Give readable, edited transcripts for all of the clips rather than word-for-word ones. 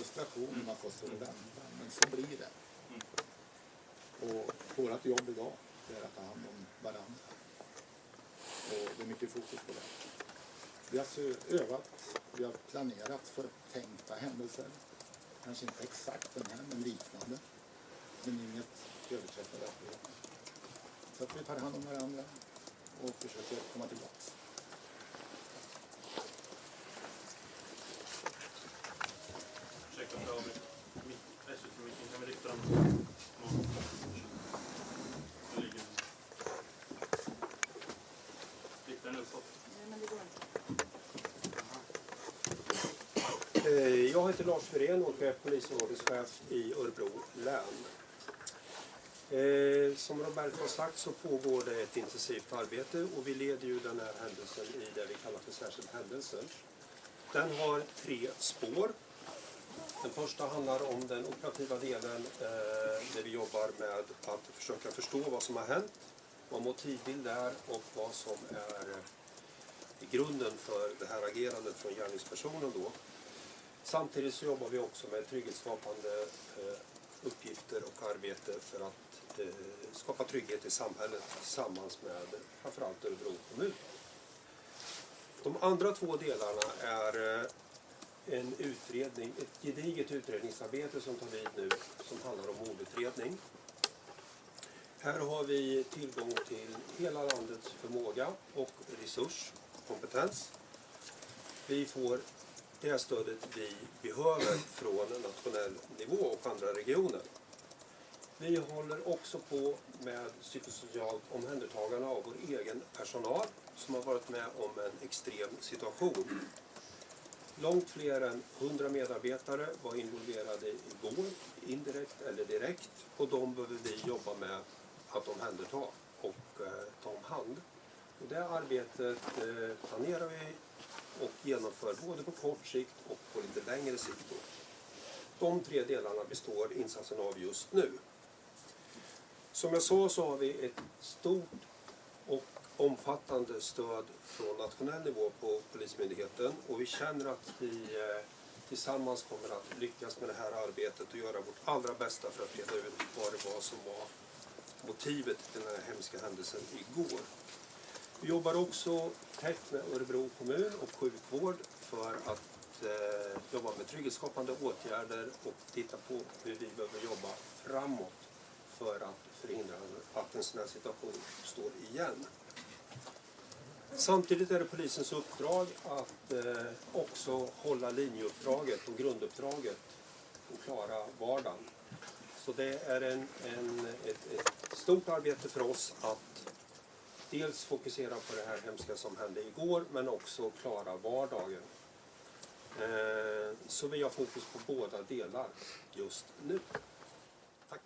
frustration när man får stå och vänta, men så blir det. Och vårt jobb idag är att ta hand om varandra. Och det är mycket fokus på det. Vi har övat, vi har planerat för tänkta händelser. Kanske inte exakt den här, men liknande. Men inget överträffar verkligheten. Så att vi tar hand om varandra och försöker komma tillbaka. Ursäkta om det har mitt kan vi rikta den någon. Rikta den uppåt. Nej, men det går inte. Jag heter Lars Fyrén och är polisområdeschef i Örebro län. Som Robert har sagt så pågår det ett intensivt arbete och vi leder ju den här händelsen i det vi kallar för särskild händelse. Den har 3 spår. Den första handlar om den operativa delen där vi jobbar med att försöka förstå vad som har hänt, vad motivbild är och vad som är i grunden för det här agerandet från gärningspersonen då. Samtidigt så jobbar vi också med trygghetsskapande uppgifter och arbete för att skapa trygghet i samhället tillsammans med framförallt Örebro kommun. De andra 2 delarna är en utredning, ett gediget utredningsarbete som tar vid nu som handlar om mordutredning. Här har vi tillgång till hela landets förmåga och resurs och kompetens. Vi får det stödet vi behöver från nationell nivå och andra regioner. Vi håller också på med psykosocialt omhändertagande av vår egen personal som har varit med om en extrem situation. Långt fler än 100 medarbetare var involverade igår, indirekt eller direkt, och de behöver vi jobba med att omhänderta och ta om hand. Och det arbetet planerar vi och genomför både på kort sikt och på lite längre sikt. De 3 delarna består insatsen av just nu. Som jag sa så har vi ett stort och omfattande stöd från nationell nivå på Polismyndigheten och vi känner att vi tillsammans kommer att lyckas med det här arbetet och göra vårt allra bästa för att reda ut vad det var som var motivet till den här hemska händelsen igår. Vi jobbar också tätt med Örebro kommun och sjukvård för att jobba med trygghetsskapande åtgärder och titta på hur vi behöver jobba framåt för att förhindra att en sån här situation står igen. Samtidigt är det polisens uppdrag att också hålla linjeuppdraget och grunduppdraget och klara vardagen. Så det är ett stort arbete för oss att dels fokusera på det här hemska som hände igår men också klara vardagen. Så vi har fokus på båda delar just nu. Tack.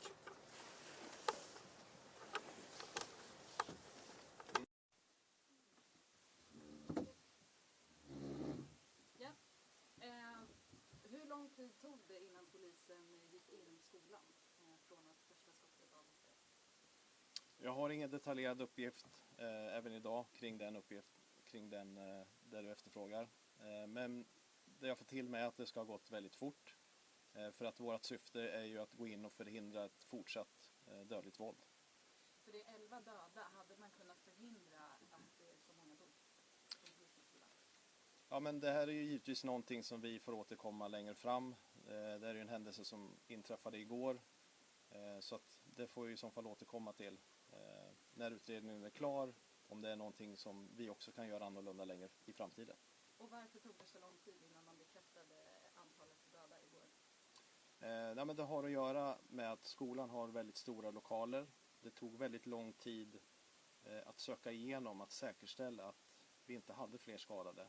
Ja. Hur lång tid tog det innan polisen gick in i skolan från att första skottet avlossades? Jag har ingen detaljerad uppgift även idag kring den där du efterfrågar. Men det jag får till mig är att det ska ha gått väldigt fort. För att vårt syfte är ju att gå in och förhindra ett fortsatt dödligt våld. För det är 11 döda. Hade man kunnat förhindra att så många dog? Ja, men det här är ju givetvis någonting som vi får återkomma längre fram. Det är ju en händelse som inträffade igår. Så att det får vi i så fall återkomma till när utredningen är klar. Om det är någonting som vi också kan göra annorlunda längre i framtiden. Och varför tog det så lång tid innan man bekräftade antalet döda igår? Nej, men det har att göra med att skolan har väldigt stora lokaler. Det tog väldigt lång tid att söka igenom, att säkerställa att vi inte hade fler skadade.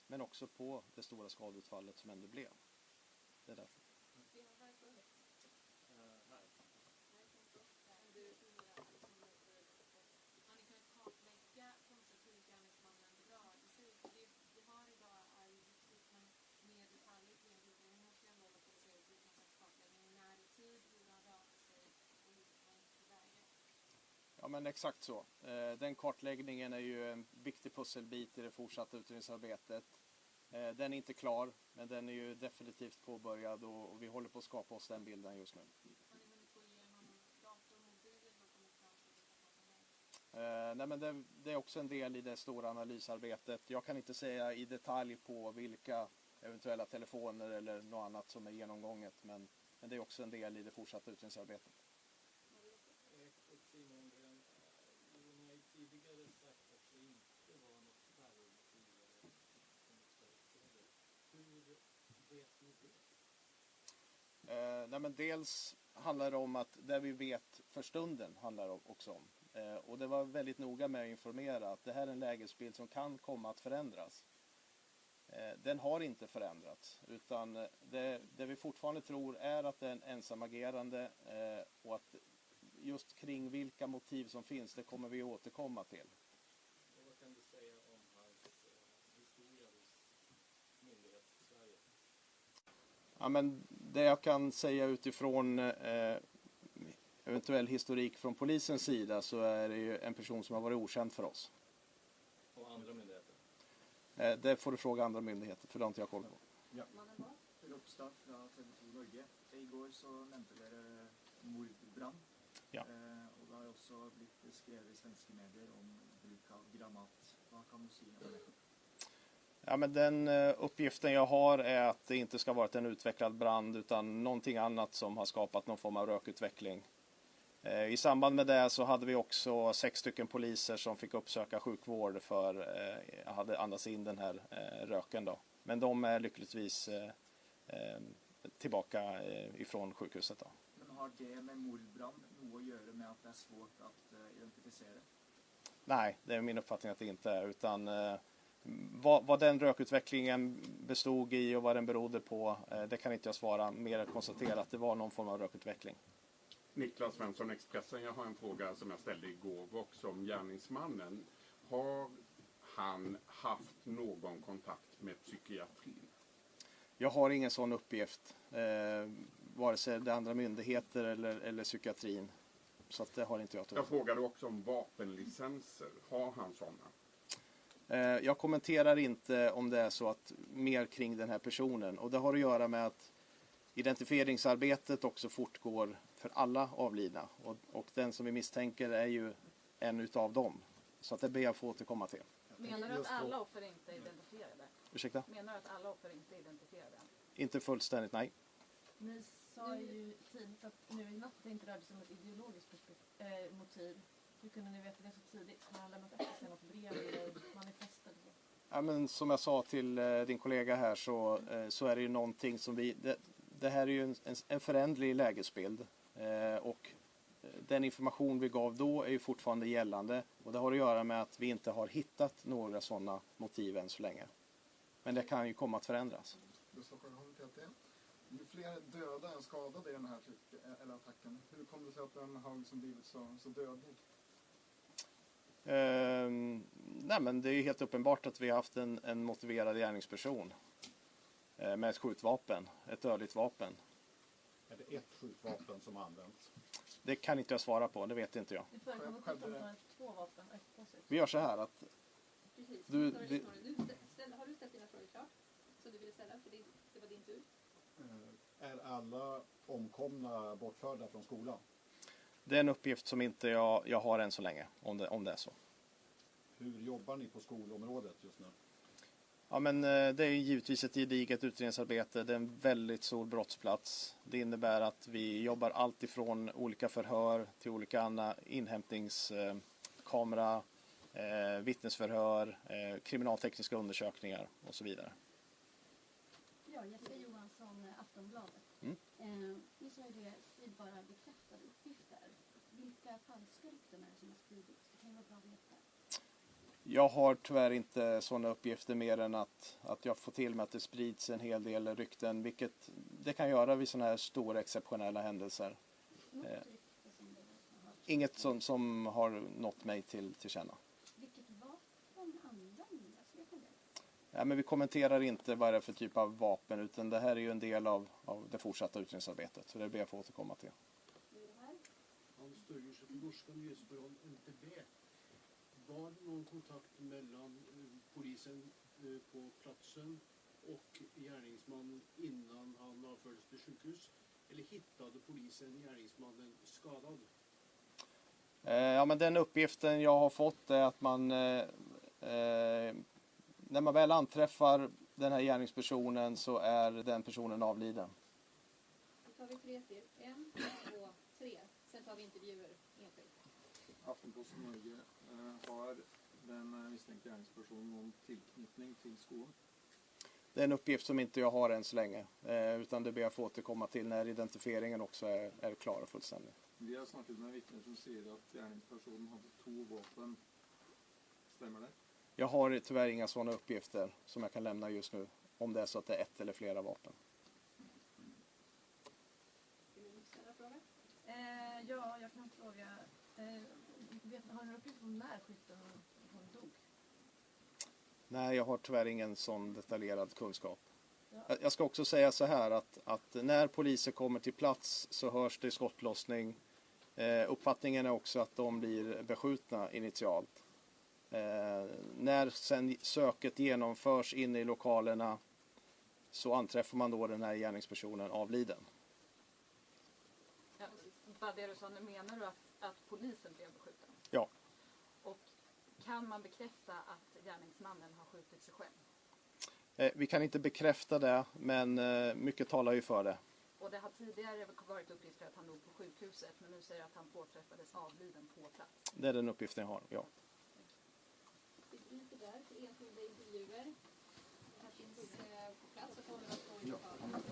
Men också på det stora skadeutfallet som ändå blev. Det är därför. Ja, men exakt så. Den kartläggningen är ju en viktig pusselbit i det fortsatta utredningsarbetet. Den är inte klar, men den är ju definitivt påbörjad och vi håller på att skapa oss den bilden just nu. Har ni hunnit gå igenom dator och mobil och kommit fram till vilka som är? Nej, men det är också en del i det stora analysarbetet. Jag kan inte säga i detalj på vilka eventuella telefoner eller något annat som är genomgånget, men det är också en del i det fortsatta utredningsarbetet. Och Simon, ni har ju tidigare sagt att det inte var något terrormotiv eller hur vet ni det? Nej, men dels handlar det om att det vi vet för stunden handlar det också om. Och det var väldigt noga med att informera att det här är en lägesbild som kan komma att förändras. Den har inte förändrats, utan det vi fortfarande tror är att det är en ensamagerande och att just kring vilka motiv som finns, det kommer vi återkomma till. Och vad kan du säga om hans historia hos myndighet i Sverige? Ja, men det jag kan säga utifrån eventuell historik från polisens sida så är det ju en person som har varit okänd för oss. Och andra myndigheter? Det får du fråga andra myndigheter, för det har inte jag koll på. Ja. Ropstad fra TV 2 Norge. I går så nevnte dere mordbrann. Ja. Og det har jo også blitt beskrevet i svenske medier om bruk av granat. Hva kan du si om det? Ja, men den uppgiften jag har är att det inte ska vara en utvecklad brand utan någonting annat som har skapat någon form av rökutveckling. I samband med det så hade vi också 6 stycken poliser som fick uppsöka sjukvård för hade andats in den här röken då. Men de är lyckligtvis tillbaka ifrån sjukhuset då. Men har det med mordbrann noe å gjøre med at det är svårt att identifiera? Nej, det är min uppfattning att det inte är, utan vad den rökutvecklingen bestod i och vad den berodde på, det kan inte jag svara, mer att konstatera att det var någon form av rökutveckling. Niklas Svensson, Expressen. Jag har en fråga som jag ställde igår också om gärningsmannen. Har han haft någon kontakt med psykiatrin? Jag har ingen sån uppgift, vare sig det är andra myndigheter eller psykiatrin. Så att det har inte jag. Jag frågade också om vapenlicenser. Har han sådana? Jag kommenterar inte om det är så att mer kring den här personen. Och det har att göra med att identifieringsarbetet också fortgår för alla avlidna. Och den som vi misstänker är ju en utav dem. Så att det ber jag få återkomma till. Menar du att alla offer inte är identifierade? Ursäkta? Menar du att alla offer inte är identifierade? Inte fullständigt, nej. Ni sa ju tidigt att nu i natt det inte rörde sig om ett ideologiskt motiv. Hur kunde ni veta det så tidigt? Har han lämnat efter sig något brev eller manifest eller så? Ja, men som jag sa till din kollega här så är det ju någonting som det här är ju en föränderlig lägesbild. Och den information vi gav då är ju fortfarande gällande. Och det har att göra med att vi inte har hittat några sådana motiv än så länge. Men det kan ju komma att förändras. Ju fler döda än skadade i den här eller attacken. Hur kommer det sig att den har liksom blivit så dödlig? Nej, men det är ju helt uppenbart att vi har haft en motiverad gärningsperson med ett skjutvapen, ett dödligt vapen. Är det ett skjutvapen som används? Det kan inte jag svara på, det vet inte jag. Det förekommer att de har 2 vapen på sig. Vi gör så här att Precis. Har du ställt dina frågor klart? Så du ville ställa, för det var din tur. Är alla omkomna bortförda från skolan? det är en uppgift som inte jag har än så länge, om det är så. Hur jobbar ni på skolområdet just nu? Ja, men det är givetvis ett gediget utredningsarbete. Det är en väldigt stor brottsplats. Det innebär att vi jobbar allt ifrån olika förhör till olika andra inhämtningskamera, vittnesförhör, kriminaltekniska undersökningar och så vidare. Ja, Jessica Johansson, Aftonbladet. Ni sa ju det, sprid bara bekräftade uppgifter. Vilka falska rykten är det som har spridits? Det kan ju vara bra att veta. Jag har tyvärr inte sådana uppgifter mer än att jag får till med att det sprids en hel del rykten, vilket det kan göra vid sådana här stora exceptionella händelser. Inget som har nått mig till känna. Vilket vapen användes? Vet ni det? Ja, men vi kommenterar inte vad det är för typ av vapen, utan det här är ju en del av det fortsatta utredningsarbetet. Så det ber jag få återkomma till. Hans Störjus för norska nyhetsbyrå NTB. Var det någon kontakt mellan polisen på platsen och gärningsmannen innan han avfördes till sjukhus? Eller hittade polisen gärningsmannen skadad? Ja, men den uppgiften jag har fått är att man när man väl anträffar den här gärningspersonen så är den personen avliden. Då tar vi 3 till. 1, 2, 3. Sen tar vi intervjuer enskilt. Aftenposten Norge har den misstänkta gärningspersonen någon tillknytning till skolan? Det är en uppgift som inte jag har än så länge, utan det ber jag få återkomma till när identifieringen också är klar och fullständig. Vi har snakket med vittnen som säger att gärningspersonen hade 2 vapen. Stämmer det? Jag har tyvärr inga sådana uppgifter som jag kan lämna just nu, om det är så att det är 1 eller flera vapen. Vill du ställa frågan? Ja, jag kan fråga. Har ni uppgift om när skytten dog? Nej, jag har tyvärr ingen sån detaljerad kunskap. Jag ska också säga så här att när poliser kommer till plats så hörs det skottlossning. Uppfattningen är också att de blir beskjutna initialt. När sen söket genomförs in i lokalerna så anträffar man då den här gärningspersonen avliden. Ja, bara det du sa, nu menar du att polisen blev beskjuten? Ja. Och kan man bekräfta att gärningsmannen har skjutit sig själv? Vi kan inte bekräfta det, men mycket talar ju för det. Och det har tidigare varit uppgifter att han dog på sjukhuset, men nu säger att han påträffades avliden på plats. Det är den uppgiften jag har, ja. Vi bryter där för enskilda intervjuer. Det här finns på plats och kommer att stå i lokalen.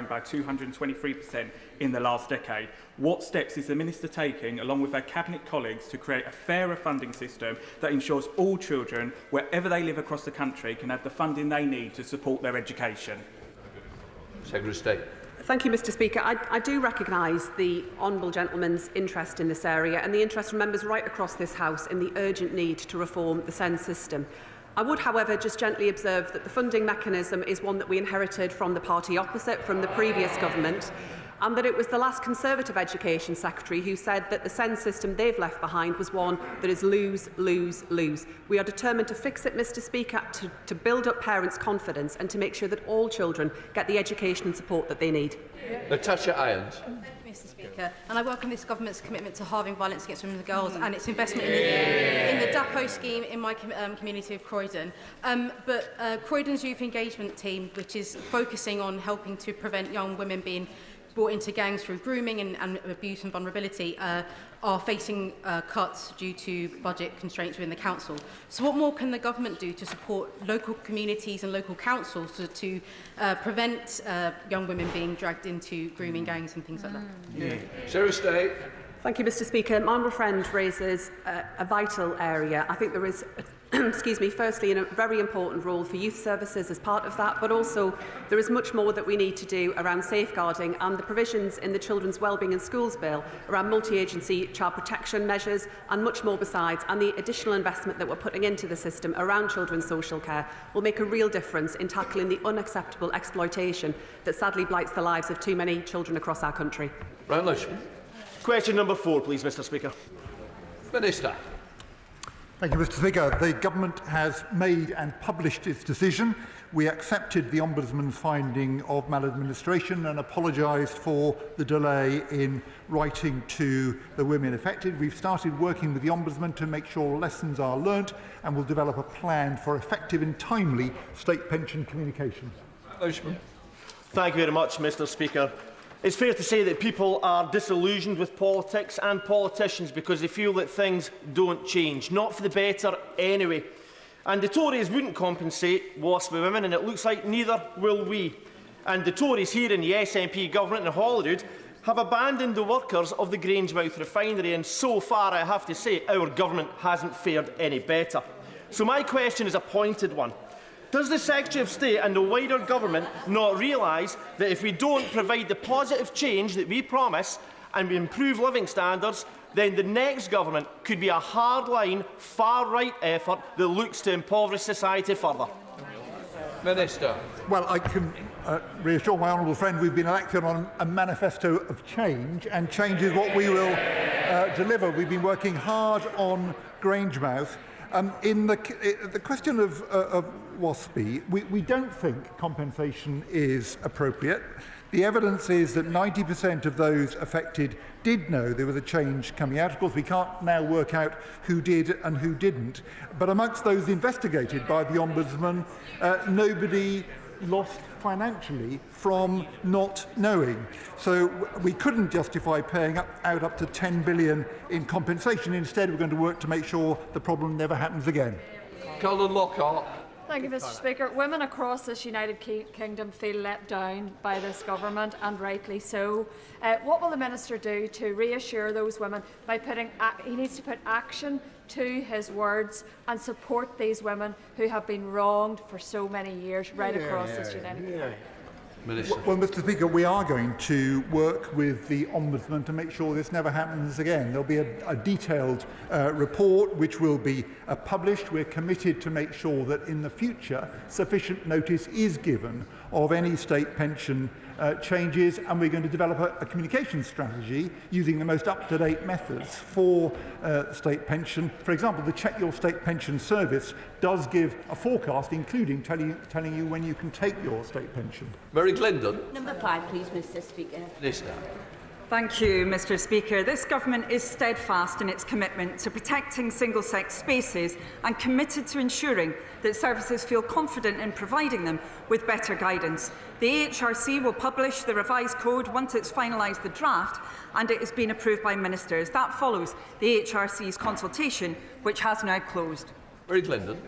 by 223% in the last decade. What steps is the Minister taking, along with her Cabinet colleagues, to create a fairer funding system that ensures all children, wherever they live across the country, can have the funding they need to support their education? Secretary of State. Thank you, Mr Speaker. I do recognise the honourable gentleman's interest in this area and the interest from members right across this House in the urgent need to reform the SEND system. I would, however, just gently observe that the funding mechanism is one that we inherited from the party opposite, from the previous government, and that it was the last Conservative Education Secretary who said that the SEND system they've left behind was one that is lose, lose, lose. We are determined to fix it, Mr Speaker, to build up parents' confidence and to make sure that all children get the education and support that they need. Natasha Irons. Mr Speaker, and I welcome this government's commitment to halving violence against women and girls and its investment in the DAPO scheme in my community of Croydon. But Croydon's youth engagement team, which is focusing on helping to prevent young women being brought into gangs through grooming and abuse and vulnerability, are facing cuts due to budget constraints within the council. So what more can the government do to support local communities and local councils to prevent young women being dragged into grooming gangs and things like that? Secretary of State. Thank you, Mr Speaker. My honourable friend raises a vital area. I think there is, excuse me, firstly, a very important role for youth services as part of that, but also there is much more that we need to do around safeguarding and the provisions in the Children's Wellbeing in Schools Bill around multi-agency child protection measures and much more besides, and the additional investment that we're putting into the system around children's social care will make a real difference in tackling the unacceptable exploitation that sadly blights the lives of too many children across our country. Round motion. Question number 4, please, Mr Speaker. Minister. Thank you, Mr Speaker. The Government has made and published its decision. We accepted the Ombudsman's finding of maladministration and apologised for the delay in writing to the women affected. We've started working with the Ombudsman to make sure lessons are learnt and will develop a plan for effective and timely state pension communications. Thank you very much, Mr Speaker. It's fair to say that people are disillusioned with politics and politicians because they feel that things don't change, not for the better anyway. And the Tories wouldn't compensate WASP women, and it looks like neither will we. And the Tories here in the SNP government in Holyrood have abandoned the workers of the Grangemouth refinery, and so far I have to say our government hasn't fared any better. So my question is a pointed one. Does the Secretary of State and the wider government not realise that if we don't provide the positive change that we promise and we improve living standards, then the next government could be a hardline, far-right effort that looks to impoverish society further? Minister. Well, I can reassure my honourable friend we've been elected on a manifesto of change, and change is what we will deliver. We've been working hard on Grangemouth. In the question of WASPI, we don't think compensation is appropriate. The evidence is that 90% of those affected did know there was a change coming out. Of course, we can't now work out who did and who didn't. But amongst those investigated by the Ombudsman, nobody lost financially from not knowing. So we couldn't justify paying out up to 10 billion in compensation. Instead, we're going to work to make sure the problem never happens again. Colin Lockhart. Thank you, Mr Speaker. Women across this United Kingdom feel let down by this government, and rightly so. What will the Minister do to reassure those women by he needs to put action to his words and support these women who have been wronged for so many years right across this United Kingdom? Well, Mr Speaker, we are going to work with the Ombudsman to make sure this never happens again. There will be a detailed report which will be published. We're committed to make sure that in the future sufficient notice is given of any state pension changes, and we're going to develop a communication strategy using the most up-to-date methods for state pension. For example, the Check Your State Pension Service does give a forecast, including telling you when you can take your state pension. Mary Glendon. Number 5, please, Mr Speaker. Minister. Thank you, Mr Speaker. This government is steadfast in its commitment to protecting single-sex spaces and committed to ensuring that services feel confident in providing them with better guidance. The AHRC will publish the revised code once it's finalised the draft and it has been approved by ministers. That follows the AHRC's consultation, which has now closed. Mary Glendon.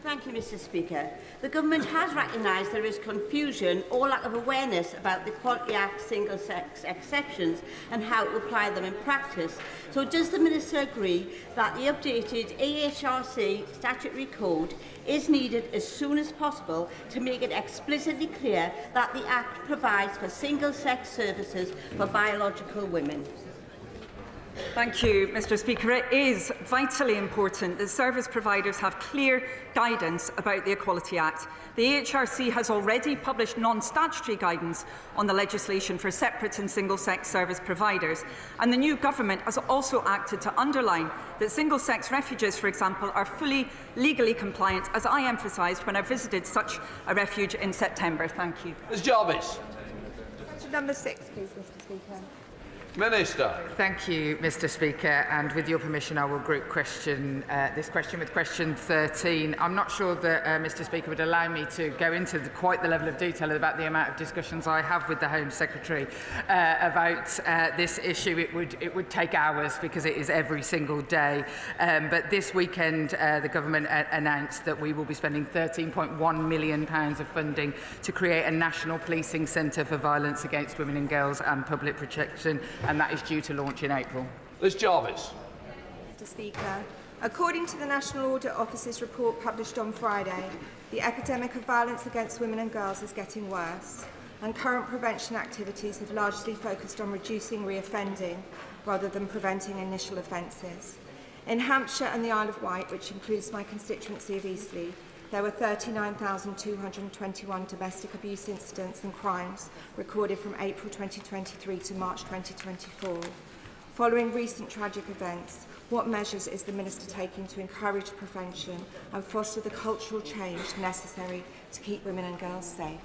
Thank you, Mr Speaker. The Government has recognised there is confusion or lack of awareness about the Equality Act single-sex exceptions and how to apply them in practice. So does the Minister agree that the updated AHRC statutory code is needed as soon as possible to make it explicitly clear that the Act provides for single-sex services for biological women? Thank you, Mr Speaker. It is vitally important that service providers have clear guidance about the Equality Act. The AHRC has already published non-statutory guidance on the legislation for separate and single-sex service providers, and the new government has also acted to underline that single-sex refuges, for example, are fully legally compliant, as I emphasised when I visited such a refuge in September. Thank you. Ms Jarvis. Question number 6, please, Mr Speaker. Minister. Thank you, Mr Speaker, and with your permission I will group this question with question 13. I'm not sure that Mr Speaker would allow me to go into quite the level of detail about the amount of discussions I have with the Home Secretary about this issue. It would take hours because it is every single day. But this weekend the Government announced that we will be spending £13.1 million of funding to create a national policing centre for violence against women and girls and public protection, and that is due to launch in April. Ms Jarvis. Mr Speaker, according to the National Audit Office's report published on Friday, the epidemic of violence against women and girls is getting worse, and current prevention activities have largely focused on reducing reoffending rather than preventing initial offences. In Hampshire and the Isle of Wight, which includes my constituency of Eastleigh, there were 39,221 domestic abuse incidents and crimes recorded from April 2023 to March 2024. Following recent tragic events, what measures is the Minister taking to encourage prevention and foster the cultural change necessary to keep women and girls safe?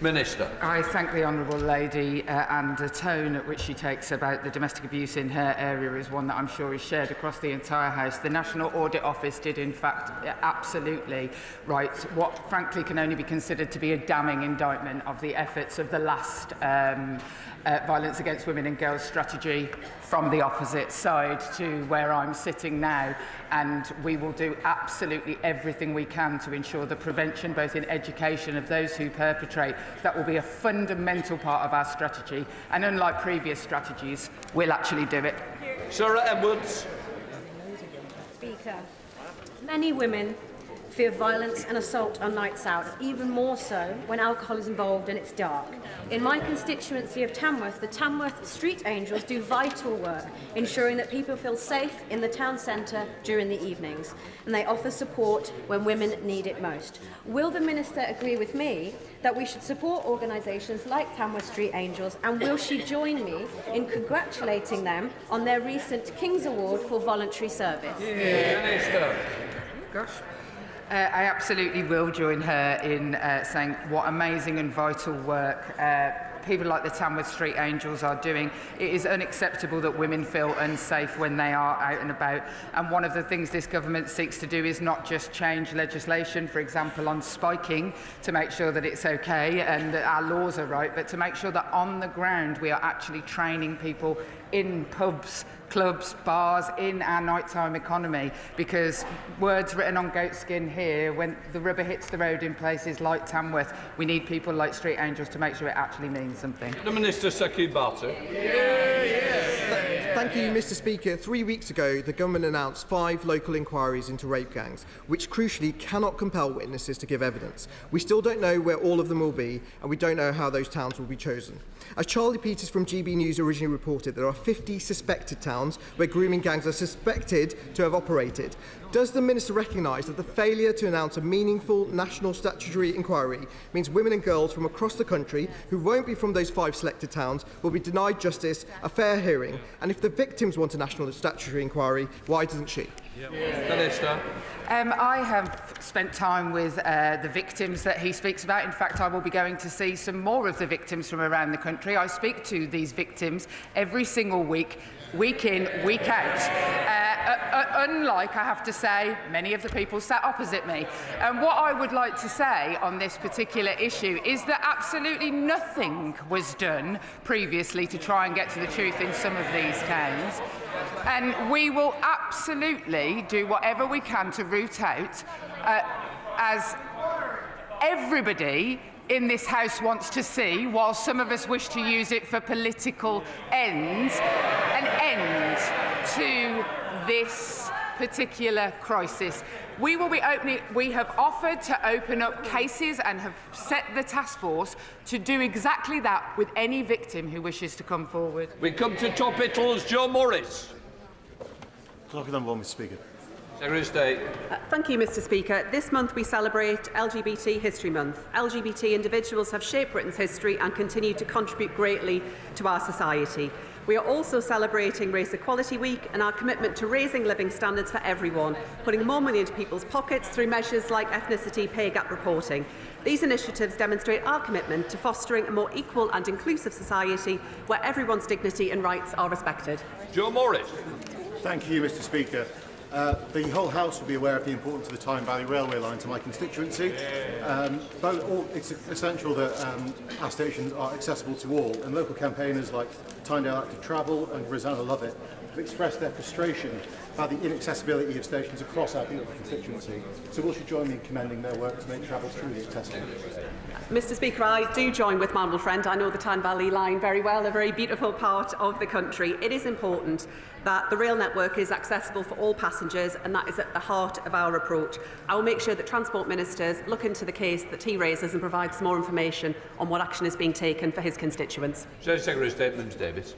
Minister. I thank the Honourable Lady, and the tone at which she takes about the domestic abuse in her area is one that I'm sure is shared across the entire House. The National Audit Office did in fact absolutely write what frankly can only be considered to be a damning indictment of the efforts of the last violence against women and girls strategy from the opposite side to where I'm sitting now, and we will do absolutely everything we can to ensure the prevention, both in education of those who perpetrate. That will be a fundamental part of our strategy, and unlike previous strategies, we'll actually do it. Sarah Edwards. Speaker, many women fear violence and assault on nights out, even more so when alcohol is involved and it's dark. In my constituency of Tamworth, the Tamworth Street Angels do vital work, ensuring that people feel safe in the town centre during the evenings, and they offer support when women need it most. Will the Minister agree with me that we should support organisations like Tamworth Street Angels, and will she join me in congratulating them on their recent King's Award for voluntary service? Minister. Gosh. I absolutely will join her in saying what amazing and vital work people like the Tamworth Street Angels are doing. It is unacceptable that women feel unsafe when they are out and about, and one of the things this government seeks to do is not just change legislation, for example on spiking, to make sure that it's okay and that our laws are right, but to make sure that on the ground we are actually training people in pubs, clubs, bars, in our nighttime economy, because words written on goatskin here, when the rubber hits the road in places like Tamworth, we need people like Street Angels to make sure it actually means something. The Minister, Kemi Badenoch. Thank you, Mr Speaker. 3 weeks ago, the Government announced 5 local inquiries into rape gangs, which crucially cannot compel witnesses to give evidence. We still don't know where all of them will be, and we don't know how those towns will be chosen. As Charlie Peters from GB News originally reported, there are 50 suspected towns where grooming gangs are suspected to have operated. Does the Minister recognise that the failure to announce a meaningful national statutory inquiry means women and girls from across the country who won't be from those 5 selected towns will be denied justice, a fair hearing? And if the victims want a national statutory inquiry, why doesn't she? Minister. I have spent time with the victims that he speaks about. In fact, I will be going to see some more of the victims from around the country. I speak to these victims every single week, week in, week out. unlike, I have to say, many of the people sat opposite me. And what I would like to say on this particular issue is that absolutely nothing was done previously to try and get to the truth in some of these towns. And we will absolutely do whatever we can to root out, as everybody in this House wants to see, while some of us wish to use it for political ends, an end to this particular crisis. We will be opening. We have offered to open up cases and have set the task force to do exactly that with any victim who wishes to come forward. We come to Topicals, Joe Morris. Clock on one, Mr. Speaker. Secretary of State. Thank you, Mr. Speaker. This month we celebrate LGBT History Month. LGBT individuals have shaped Britain's history and continue to contribute greatly to our society. We are also celebrating Race Equality Week and our commitment to raising living standards for everyone, putting more money into people's pockets through measures like ethnicity pay gap reporting. These initiatives demonstrate our commitment to fostering a more equal and inclusive society where everyone's dignity and rights are respected. Joe Morris. Thank you, Mr. Speaker. The whole House will be aware of the importance of the Tyne Valley Railway line to my constituency. It's essential that our stations are accessible to all, and local campaigners like Tynedale Active Travel and Rosanna Lovett have expressed their frustration by the inaccessibility of stations across our beautiful constituency. So will she join me in commending their work to make travel truly accessible? Mr. Speaker, I do join with my honourable friend. I know the Tyne Valley line very well, a very beautiful part of the country. It is important that the rail network is accessible for all passengers, and that is at the heart of our approach. I will make sure that Transport Ministers look into the case that he raises and provide some more information on what action is being taken for his constituents. Secretary of State, Limbs Davis.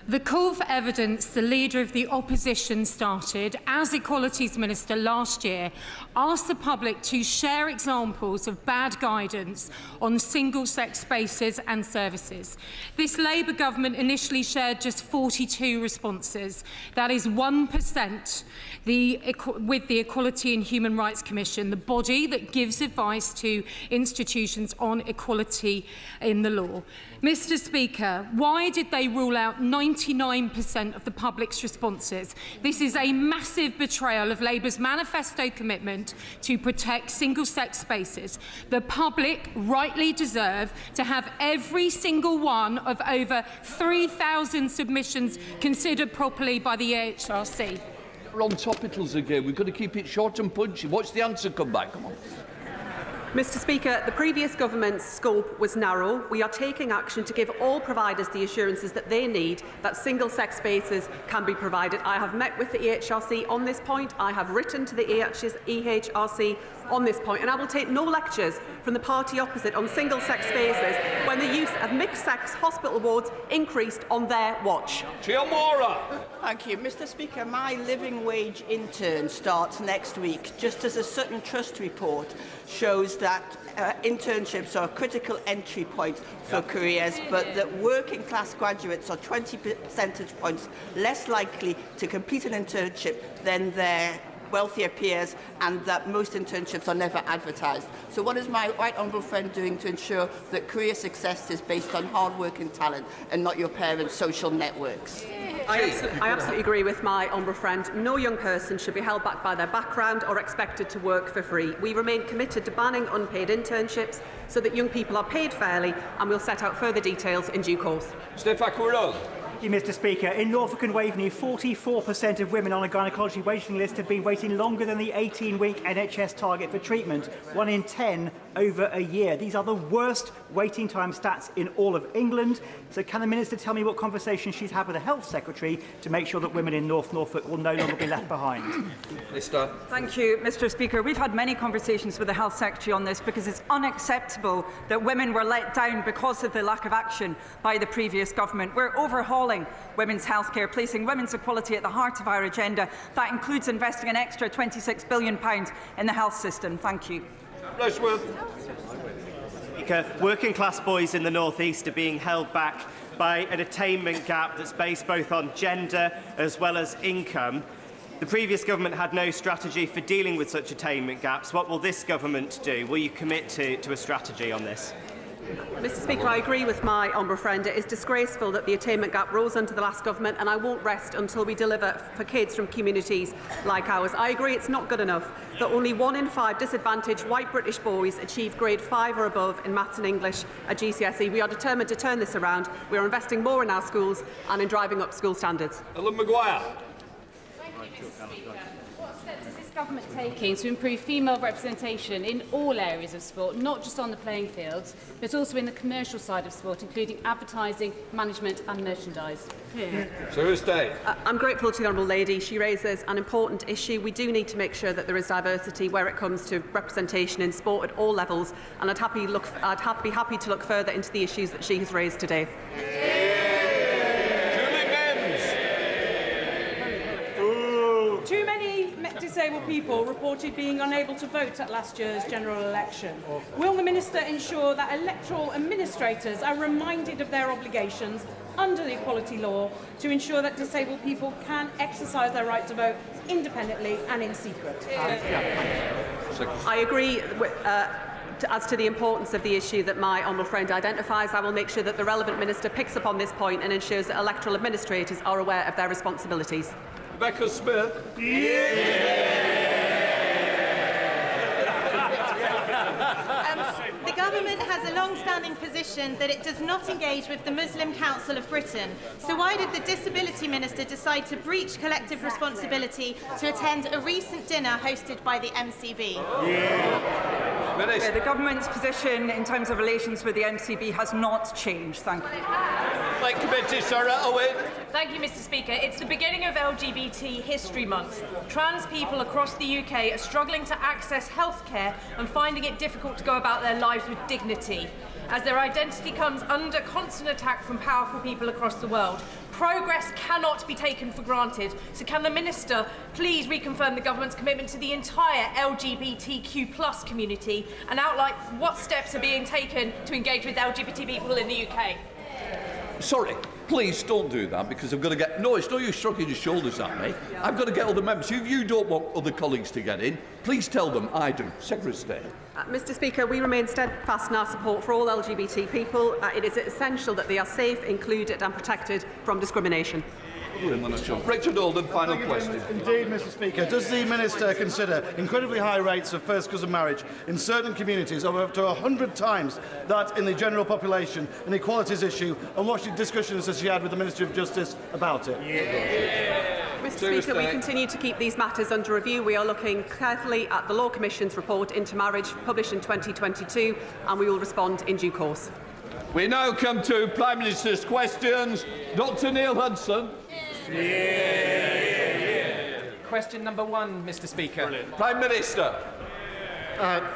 The call for evidence the Leader of the Opposition started as Equalities Minister last year asked the public to share examples of bad guidance on single-sex spaces and services. This Labour government initially shared just 42 responses. That is 1% with the Equality and Human Rights Commission, the body that gives advice to institutions on equality in the law. Mr. Speaker, why did they rule out 99% of the public's responses? This is a massive betrayal of Labour's manifesto commitment to protect single-sex spaces. The public rightly deserve to have every single one of over 3,000 submissions considered properly by the EHRC. We're on topicals again. We've got to keep it short and punchy. Watch the answer come back. Come on. Mr. Speaker, the previous government's scope was narrow. We are taking action to give all providers the assurances that they need that single-sex spaces can be provided. I have met with the EHRC on this point. I have written to the EHRC on this point, and I will take no lectures from the party opposite on single-sex spaces when the use of mixed-sex hospital wards increased on their watch. Thank you. Mr. Speaker, my living wage intern starts next week, just as a Sutton Trust report shows that internships are a critical entry point for careers, but that working class graduates are 20 percentage points less likely to complete an internship than their wealthier peers, and that most internships are never advertised. So what is my right honourable friend doing to ensure that career success is based on hard work and talent and not your parents' social networks? I absolutely agree with my honourable friend. No young person should be held back by their background or expected to work for free. We remain committed to banning unpaid internships so that young people are paid fairly, and we'll set out further details in due course. Thank you, Mr. Speaker. In Norfolk and Waveney, 44% of women on a gynaecology waiting list have been waiting longer than the 18-week NHS target for treatment, 1 in 10 over a year. These are the worst waiting time stats in all of England. So can the Minister tell me what conversations she's had with the Health Secretary to make sure that women in North Norfolk will no longer be left behind? Minister. Thank you, Mr. Speaker. We've had many conversations with the Health Secretary on this because it's unacceptable that women were let down because of the lack of action by the previous government. We're overhauling women's healthcare, placing women's equality at the heart of our agenda. That includes investing an extra £26 billion in the health system. Thank you. Speaker, working class boys in the North East are being held back by an attainment gap that's based both on gender as well as income. The previous government had no strategy for dealing with such attainment gaps. What will this government do? Will you commit to a strategy on this? Mr Speaker, I agree with my honourable friend. It is disgraceful that the attainment gap rose under the last government, and I won't rest until we deliver for kids from communities like ours. I agree it's not good enough that only 1 in 5 disadvantaged white British boys achieve grade 5 or above in maths and English at GCSE. We are determined to turn this around. We are investing more in our schools and in driving up school standards. Ellen Maguire. What steps is this government taking to improve female representation in all areas of sport, not just on the playing fields, but also in the commercial side of sport, including advertising, management and merchandise? I'm grateful to the Honourable Lady. She raises an important issue. We do need to make sure that there is diversity where it comes to representation in sport at all levels, and I'd be happy to look further into the issues that she has raised today. Too many disabled people reported being unable to vote at last year's general election. Will the Minister ensure that electoral administrators are reminded of their obligations under the equality law to ensure that disabled people can exercise their right to vote independently and in secret? I agree as to the importance of the issue that my honourable friend identifies. I will make sure that the relevant minister picks up on this point and ensures that electoral administrators are aware of their responsibilities. Rebecca Smith. The government has a long-standing position that it does not engage with the Muslim Council of Britain. So why did the Disability Minister decide to breach collective responsibility to attend a recent dinner hosted by the MCB? The government's position in terms of relations with the MCB has not changed. Thank you. Thank you, Mr Speaker. It's the beginning of LGBT History Month. Trans people across the UK are struggling to access healthcare and finding it difficult to go about their lives with dignity, as their identity comes under constant attack from powerful people across the world. Progress cannot be taken for granted. So can the Minister please reconfirm the government's commitment to the entire LGBTQ+ community and outline what steps are being taken to engage with LGBT people in the UK? Sorry, please don't do that, because I've got to get... No, it's no use shrugging your shoulders at me. I've got to get other members. If you don't want other colleagues to get in, please tell them I do. Secretary of State. Mr Speaker, we remain steadfast in our support for all LGBT people. It is essential that they are safe, included and protected from discrimination. Richard Alden, final question. Indeed, Mr Speaker. Does the Minister consider incredibly high rates of first cousin marriage in certain communities of up to 100 times that in the general population, an equalities issue, and what discussions has she had with the Ministry of Justice about it? Mr Speaker, we continue to keep these matters under review. We are looking carefully at the Law Commission's report into marriage, published in 2022, and we will respond in due course. We now come to Prime Minister's questions. Dr Neil Hudson. Question number 1, Mr Speaker. Brilliant. Prime Minister.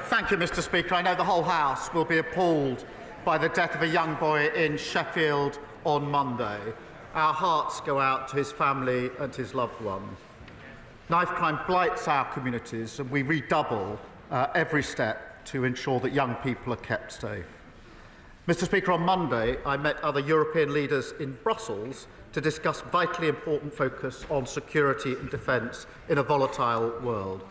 Thank you, Mr Speaker. I know the whole House will be appalled by the death of a young boy in Sheffield on Monday. Our hearts go out to his family and his loved ones. Knife crime blights our communities, and we redouble every step to ensure that young people are kept safe. Mr Speaker, on Monday I met other European leaders in Brussels to discuss vitally important focus on security and defence in a volatile world.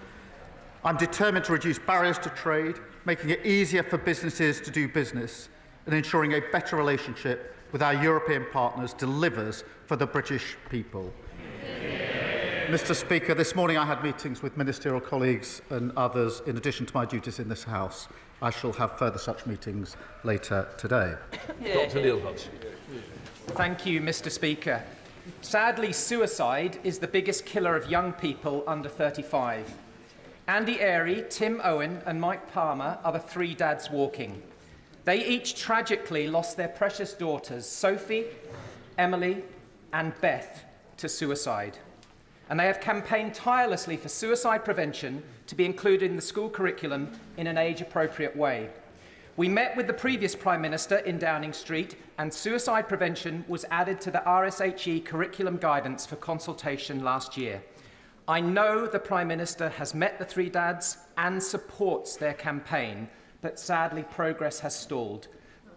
I'm determined to reduce barriers to trade, making it easier for businesses to do business, and ensuring a better relationship with our European partners delivers for the British people. Mr Speaker, this morning I had meetings with ministerial colleagues and others in addition to my duties in this House. I shall have further such meetings later today. Dr Neil Hudson. Thank you, Mr Speaker. Sadly, suicide is the biggest killer of young people under 35. Andy Airy, Tim Owen and Mike Palmer are the 3 dads walking. They each tragically lost their precious daughters, Sophie, Emily and Beth, to suicide. And they have campaigned tirelessly for suicide prevention to be included in the school curriculum in an age-appropriate way. We met with the previous Prime Minister in Downing Street, and suicide prevention was added to the RSHE curriculum guidance for consultation last year. I know the Prime Minister has met the 3 dads and supports their campaign, but sadly progress has stalled.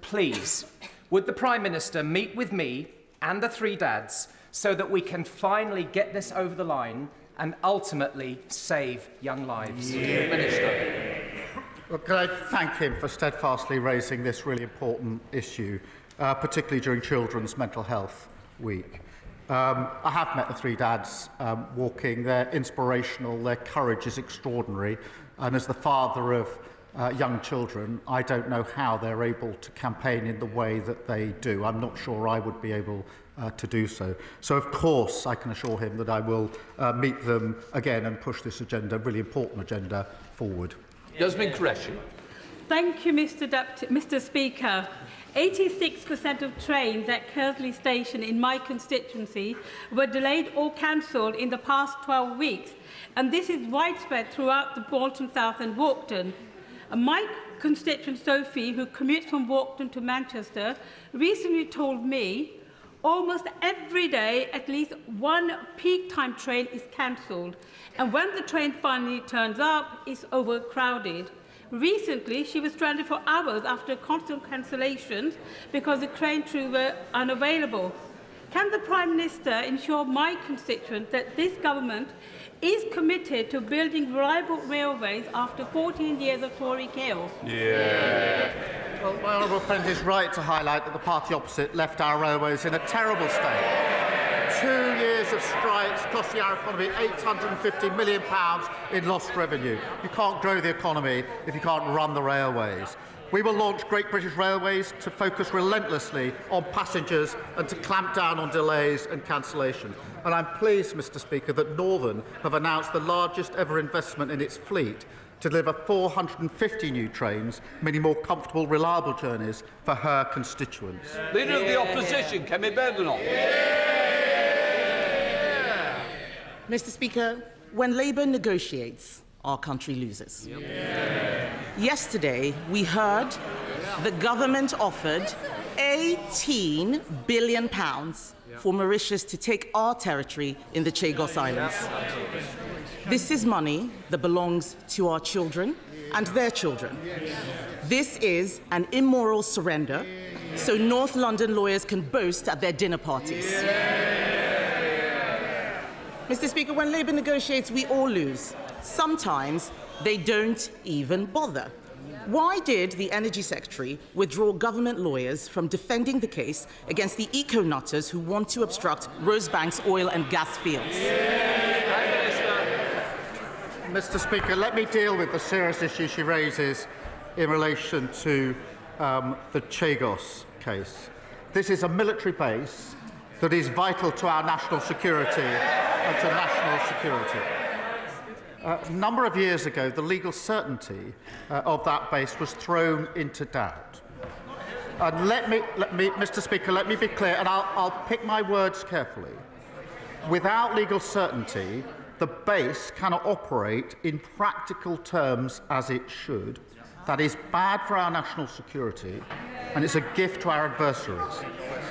Please, would the Prime Minister meet with me and the 3 dads so that we can finally get this over the line and ultimately save young lives? Minister. Well, can I thank him for steadfastly raising this really important issue, particularly during Children's Mental Health Week. I have met the three dads walking. They're inspirational. Their courage is extraordinary. And as the father of young children, I don't know how they're able to campaign in the way that they do. I'm not sure I would be able to do so. So, of course, I can assure him that I will meet them again and push this agenda, really important agenda, forward. Yasmin Qureshi. Thank you, Mr. Speaker. 86% of trains at Kersley Station in my constituency were delayed or cancelled in the past 12 weeks, and this is widespread throughout the Bolton South and Walkden. My constituent Sophie, who commutes from Walkden to Manchester, recently told me almost every day at least one peak time train is cancelled, and when the train finally turns up, it's overcrowded. Recently, she was stranded for hours after constant cancellations because the train crew were unavailable. Can the Prime Minister ensure my constituents that this government is committed to building reliable railways after 14 years of Tory chaos? Yeah. Well, my honourable friend is right to highlight that the party opposite left our railways in a terrible state. 2 years of strikes costing our economy £850 million in lost revenue. You can't grow the economy if you can't run the railways. We will launch Great British Railways to focus relentlessly on passengers and to clamp down on delays and cancellations. And I'm pleased, Mr. Speaker, that Northern have announced the largest ever investment in its fleet to deliver 450 new trains, meaning more comfortable, reliable journeys for her constituents. Leader of the Opposition, Kemi Badenoch. Mr. Speaker, when Labour negotiates, our country loses. Yesterday, we heard the government offered £18 billion for Mauritius to take our territory in the Chagos Islands. This is money that belongs to our children and their children. This is an immoral surrender, so North London lawyers can boast at their dinner parties. Mr. Speaker, when Labour negotiates, we all lose. Sometimes they don't even bother. Why did the Energy Secretary withdraw government lawyers from defending the case against the eco-nutters who want to obstruct Rosebank's oil and gas fields? Mr. Speaker, let me deal with the serious issue she raises in relation to the Chagos case. This is a military base that is vital to our national security and to national security. A number of years ago, the legal certainty of that base was thrown into doubt. And let me, Mr. Speaker, let me be clear, and I'll pick my words carefully. Without legal certainty, the base cannot operate in practical terms as it should. That is bad for our national security, and it's a gift to our adversaries.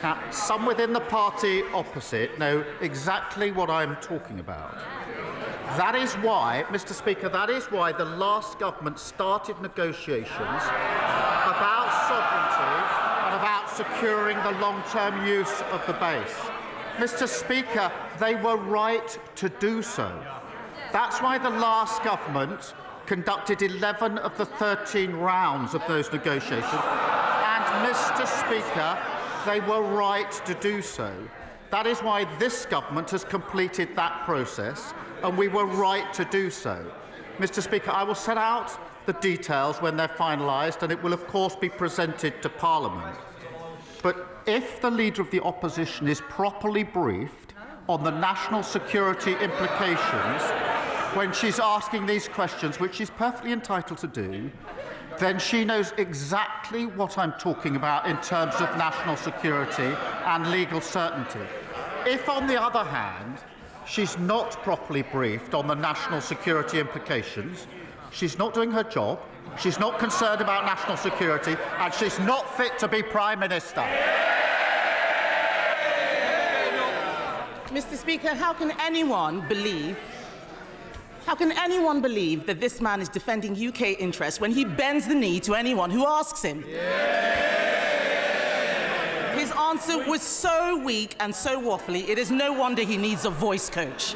Now, some within the party opposite know exactly what I'm talking about. That is why, Mr. Speaker, that is why the last government started negotiations about sovereignty and about securing the long-term use of the base. Mr. Speaker, they were right to do so. That's why the last government conducted 11 of the 13 rounds of those negotiations. And, Mr. Speaker, they were right to do so. That is why this government has completed that process, and we were right to do so. Mr. Speaker, I will set out the details when they're finalised, and it will, of course, be presented to Parliament. But if the Leader of the Opposition is properly briefed on the national security implications when she's asking these questions, which she's perfectly entitled to do, then she knows exactly what I'm talking about in terms of national security and legal certainty. If, on the other hand, she's not properly briefed on the national security implications, she's not doing her job, she's not concerned about national security, and she's not fit to be Prime Minister. Mr. Speaker, how can anyone believe that this man is defending UK interests when he bends the knee to anyone who asks him? His answer was so weak and so waffly, it is no wonder he needs a voice coach.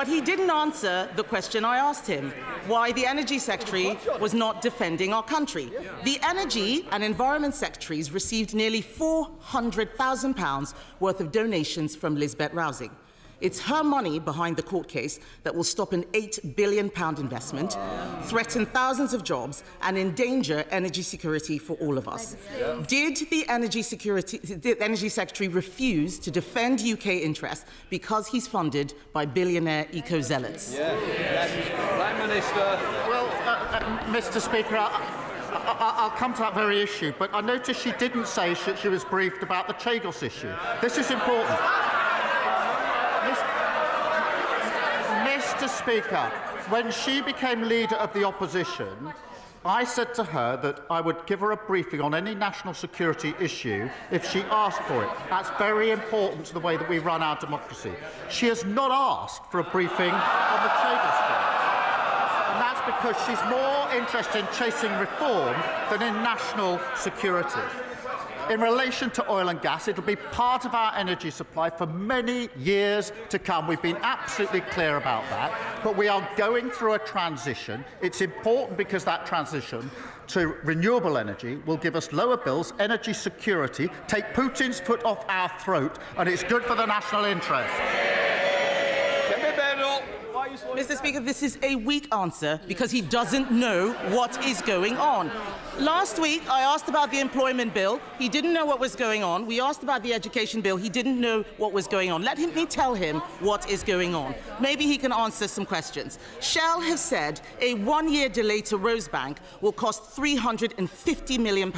But he didn't answer the question I asked him, why the Energy Secretary was not defending our country. The Energy and Environment Secretaries received nearly £400,000 worth of donations from Lisbeth Rousing. It's her money behind the court case that will stop an £8 billion investment, threaten thousands of jobs, and endanger energy security for all of us. Did the Energy Secretary refuse to defend UK interests because he's funded by billionaire eco-zealots? Prime Minister. Well, Mr. Speaker, I'll come to that very issue, but I noticed she didn't say she was briefed about the Chagos issue. This is important. Mr. Speaker, when she became leader of the opposition, I said to her that I would give her a briefing on any national security issue if she asked for it. That's very important to the way that we run our democracy. She has not asked for a briefing on the Chagos case. And that's because she's more interested in chasing reform than in national security. In relation to oil and gas, it will be part of our energy supply for many years to come. We've been absolutely clear about that. But we are going through a transition. It's important because that transition to renewable energy will give us lower bills, energy security, take Putin's foot off our throat, and it's good for the national interest. Kemi Badenoch. Mr. Speaker, this is a weak answer because he doesn't know what is going on. Last week, I asked about the employment bill. He didn't know what was going on. We asked about the education bill. He didn't know what was going on. Let me tell him what is going on. Maybe he can answer some questions. Shell has said a one-year delay to Rosebank will cost £350 million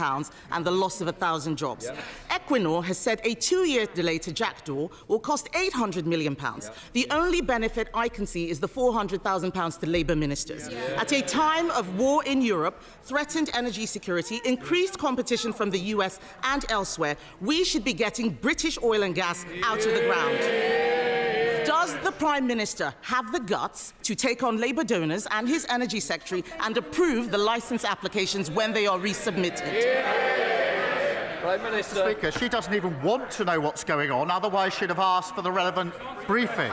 and the loss of 1,000 jobs. Yeah. Equinor has said a two-year delay to Jackdaw will cost £800 million. Yeah. The only benefit I can see is the £400,000 to Labour ministers. Yeah. At a time of war in Europe, threatened energy security, increased competition from the US and elsewhere, we should be getting British oil and gas out of the ground. Does the Prime Minister have the guts to take on Labour donors and his Energy Secretary and approve the licence applications when they are resubmitted? Prime Minister. Speaker, she doesn't even want to know what's going on, otherwise she'd have asked for the relevant briefing.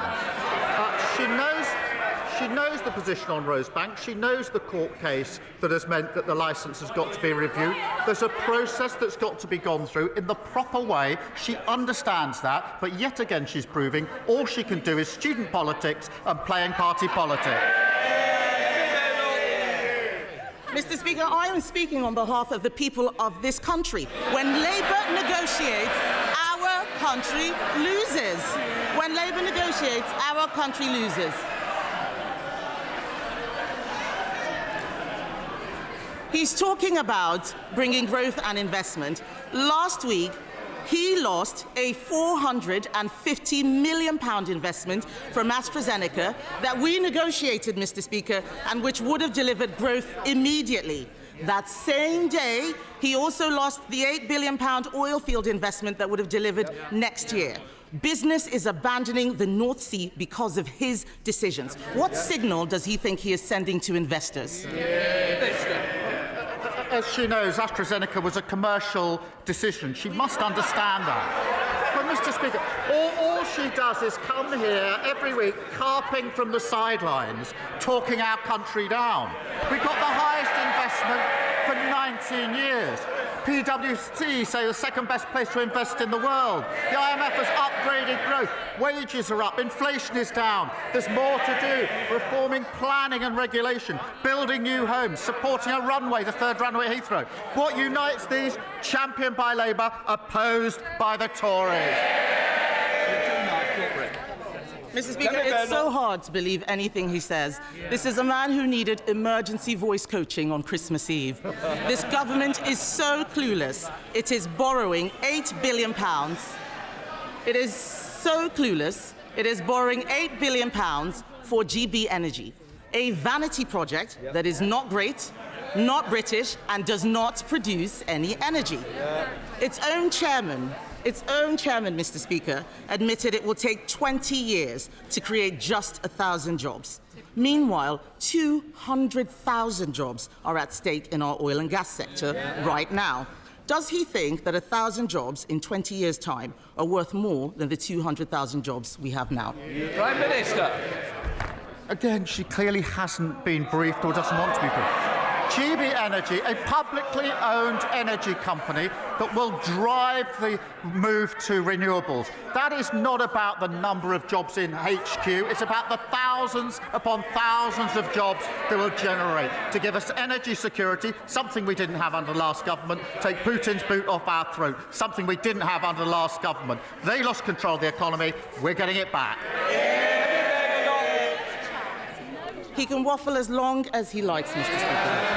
She knows the position on Rosebank. She knows the court case that has meant that the licence has got to be reviewed. There's a process that's got to be gone through in the proper way. She understands that, but yet again she's proving all she can do is student politics and playing party politics. Mr. Speaker, I am speaking on behalf of the people of this country. When Labour negotiates, our country loses. When Labour negotiates, our country loses. He's talking about bringing growth and investment. Last week, he lost a £450 million investment from AstraZeneca that we negotiated, Mr. Speaker, and which would have delivered growth immediately. That same day, he also lost the £8 billion oil field investment that would have delivered next year. Business is abandoning the North Sea because of his decisions. What signal does he think he is sending to investors? As she knows, AstraZeneca was a commercial decision. She must understand that. But, Mr. Speaker, all she does is come here every week, carping from the sidelines, talking our country down. We've got the highest investment for 19 years. PwC say the second best place to invest in the world. The IMF has upgraded growth. Wages are up. Inflation is down. There's more to do. Reforming planning and regulation. Building new homes. Supporting a runway, the third runway at Heathrow. What unites these? Championed by Labour, opposed by the Tories. Mr. Speaker, it's so hard to believe anything he says. This is a man who needed emergency voice coaching on Christmas Eve. This government is so clueless. It is borrowing £8 billion. It is so clueless. It is borrowing £8 billion for GB Energy, a vanity project that is not great, not British, and does not produce any energy. Its own chairman, Mr. Speaker, admitted it will take 20 years to create just 1,000 jobs. Meanwhile, 200,000 jobs are at stake in our oil and gas sector right now. Does he think that 1,000 jobs in 20 years' time are worth more than the 200,000 jobs we have now? Prime Minister. Again, she clearly hasn't been briefed or doesn't want to be briefed. GB Energy, a publicly owned energy company that will drive the move to renewables. That is not about the number of jobs in HQ. It's about the thousands upon thousands of jobs they will generate to give us energy security, something we didn't have under the last government, take Putin's boot off our throat, something we didn't have under the last government. They lost control of the economy. We're getting it back. He can waffle as long as he likes, Mr. Speaker.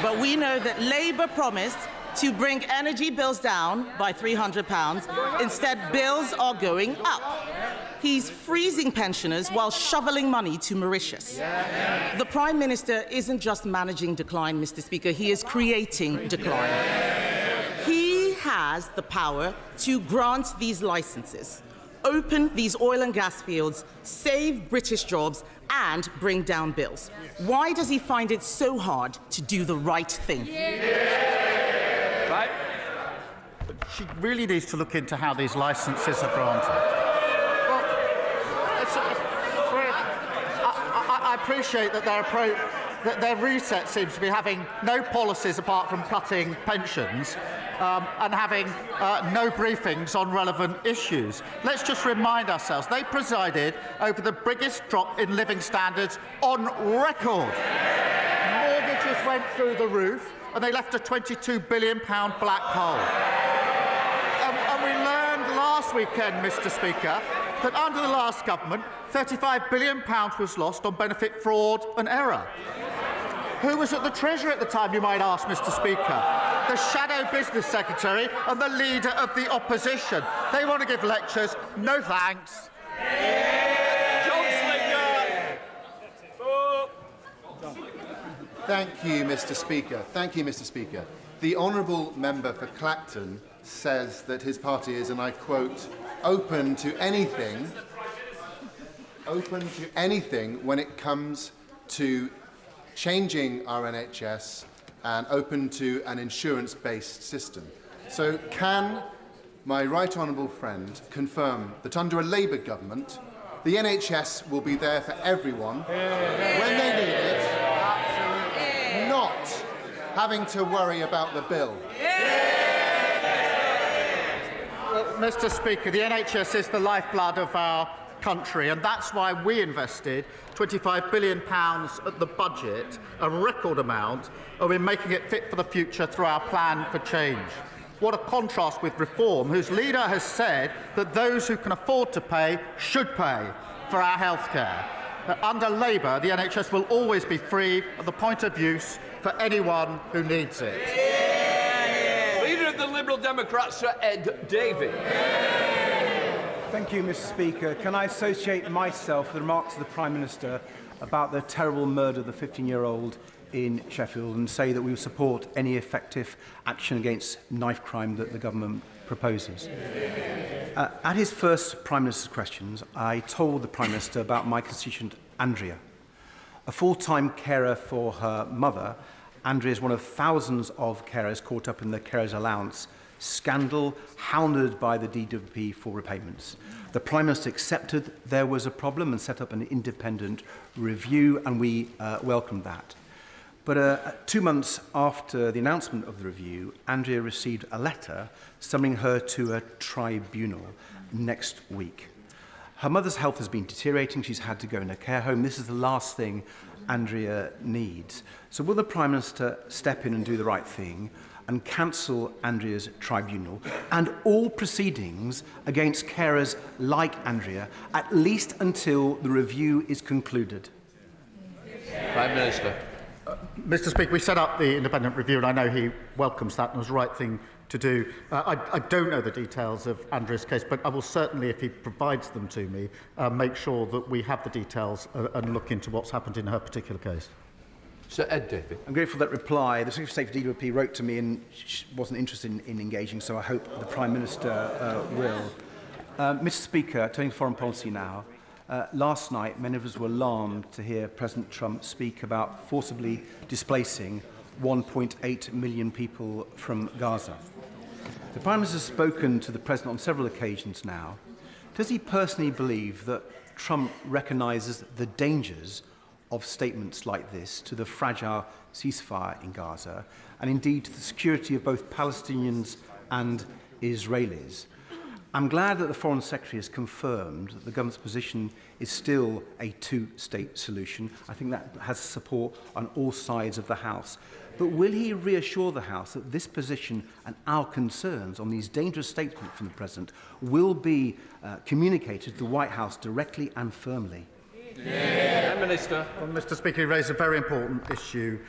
But we know that Labour promised to bring energy bills down by £300. Instead, bills are going up. He's freezing pensioners while shoveling money to Mauritius. The Prime Minister isn't just managing decline, Mr. Speaker, he is creating decline. He has the power to grant these licenses, open these oil and gas fields, save British jobs, and bring down bills. Why does he find it so hard to do the right thing? Right. She really needs to look into how these licences are granted. Well, I appreciate that their reset seems to be having no policies apart from cutting pensions and having no briefings on relevant issues. Let's just remind ourselves, they presided over the biggest drop in living standards on record. Mortgages went through the roof and they left a £22 billion black hole. And we learned last weekend, Mr. Speaker, that under the last government, £35 billion was lost on benefit fraud and error. Who was at the Treasury at the time, you might ask, Mr. Speaker? The Shadow Business Secretary and the Leader of the Opposition. They want to give lectures. No thanks. Thank you, Mr. Speaker. Thank you, Mr. Speaker. The honourable member for Clacton says that his party is, and I quote, open to anything when it comes to changing our NHS and open to an insurance-based system. So can my right honourable friend confirm that under a Labour government, the NHS will be there for everyone when they need it, not having to worry about the bill? Well, Mr. Speaker, the NHS is the lifeblood of our country, and that's why we invested £25 billion at the budget, a record amount, and we're making it fit for the future through our plan for change. What a contrast with Reform, whose leader has said that those who can afford to pay should pay for our healthcare. Under Labour, the NHS will always be free at the point of use for anyone who needs it. Leader of the Liberal Democrats, Sir Ed Davey. Thank you, Mr. Speaker. Can I associate myself with the remarks of the Prime Minister about the terrible murder of the 15-year-old in Sheffield and say that we will support any effective action against knife crime that the government proposes? At his first Prime Minister's questions, I told the Prime Minister about my constituent Andrea. A full-time carer for her mother, Andrea is one of thousands of carers caught up in the carers allowance scandal, hounded by the DWP for repayments. The Prime Minister accepted there was a problem and set up an independent review, and we welcomed that. But 2 months after the announcement of the review, Andrea received a letter summoning her to a tribunal next week. Her mother's health has been deteriorating. She's had to go in a care home. This is the last thing Andrea needs. So will the Prime Minister step in and do the right thing and cancel Andrea's tribunal and all proceedings against carers like Andrea, at least until the review is concluded? Prime Minister. Mr. Speaker, we set up the independent review, and I know he welcomes that and it was the right thing to do. I don't know the details of Andrea's case, but I will certainly, if he provides them to me, make sure that we have the details and look into what's happened in her particular case. Sir Ed Davey. I'm grateful for that reply. The Secretary of State for DWP wrote to me and wasn't interested in engaging, so I hope the Prime Minister will. Mr. Speaker, turning to foreign policy now, last night many of us were alarmed to hear President Trump speak about forcibly displacing 1.8 million people from Gaza. The Prime Minister has spoken to the President on several occasions now. Does he personally believe that Trump recognises the dangers of statements like this to the fragile ceasefire in Gaza, and indeed to the security of both Palestinians and Israelis. I'm glad that the Foreign Secretary has confirmed that the government's position is still a two-state solution. I think that has support on all sides of the House. But will he reassure the House that this position and our concerns on these dangerous statements from the President will be communicated to the White House directly and firmly? Yeah. Minister. Well, Mr. Speaker, you raised a very important issue.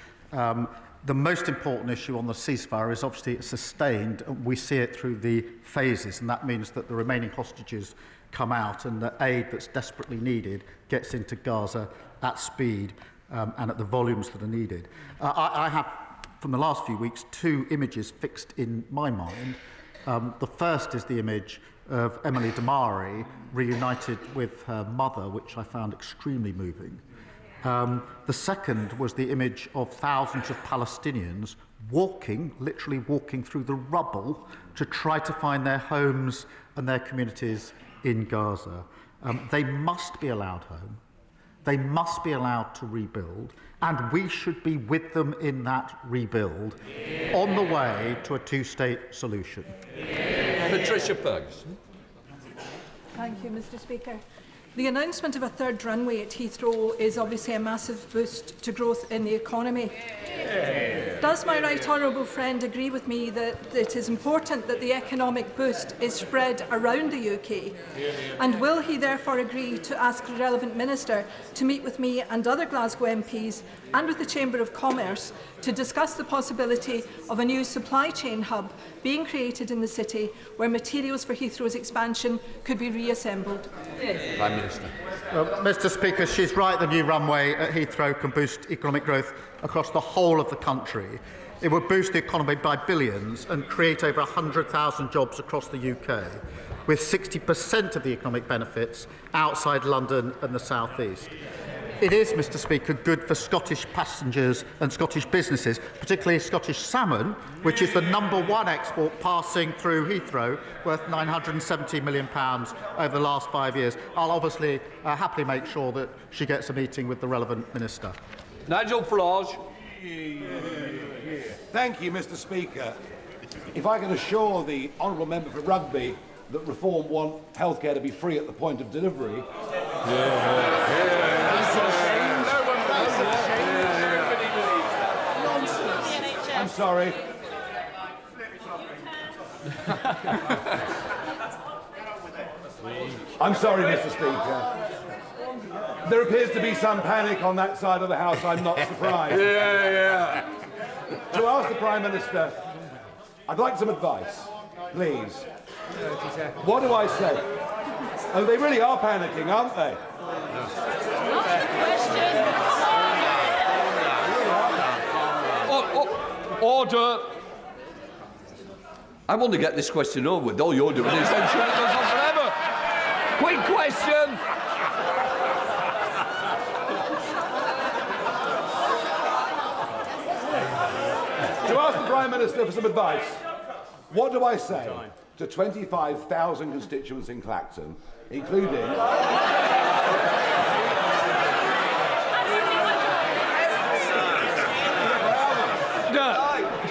The most important issue on the ceasefire is obviously it's sustained. We see it through the phases, and that means that the remaining hostages come out and the aid that's desperately needed gets into Gaza at speed and at the volumes that are needed. I have, from the last few weeks, two images fixed in my mind. The first is the image of Emily Damari reunited with her mother, which I found extremely moving. The second was the image of thousands of Palestinians walking, literally walking through the rubble to try to find their homes and their communities in Gaza. They must be allowed home. They must be allowed to rebuild, and we should be with them in that rebuild on the way to a two-state solution. Patricia Ferguson. Thank you, Mr. Speaker. The announcement of a third runway at Heathrow is obviously a massive boost to growth in the economy. Does my right honourable friend agree with me that it is important that the economic boost is spread around the UK? And will he therefore agree to ask the relevant minister to meet with me and other Glasgow MPs and with the Chamber of Commerce to discuss the possibility of a new supply chain hub being created in the city where materials for Heathrow's expansion could be reassembled? Prime Minister. Well, Mr. Speaker, she's right. The new runway at Heathrow can boost economic growth across the whole of the country. It would boost the economy by billions and create over 100,000 jobs across the UK, with 60% of the economic benefits outside London and the South East. It is, Mr. Speaker, good for Scottish passengers and Scottish businesses, particularly Scottish salmon, which is the #1 export passing through Heathrow, worth £970 million over the last 5 years. I'll obviously happily make sure that she gets a meeting with the relevant minister. Nigel Farage. Thank you, Mr. Speaker. If I can assure the honourable member for Rugby that Reform want healthcare to be free at the point of delivery. I'm sorry. I'm sorry, Mr. Speaker. There appears to be some panic on that side of the House. I'm not surprised. To ask the Prime Minister, I'd like some advice, please. What do I say? Oh, they really are panicking, aren't they? Order. I want to get this question over with. All you're doing is ensure it goes on forever. Quick question. To ask the Prime Minister for some advice, what do I say to 25,000 constituents in Clacton, including...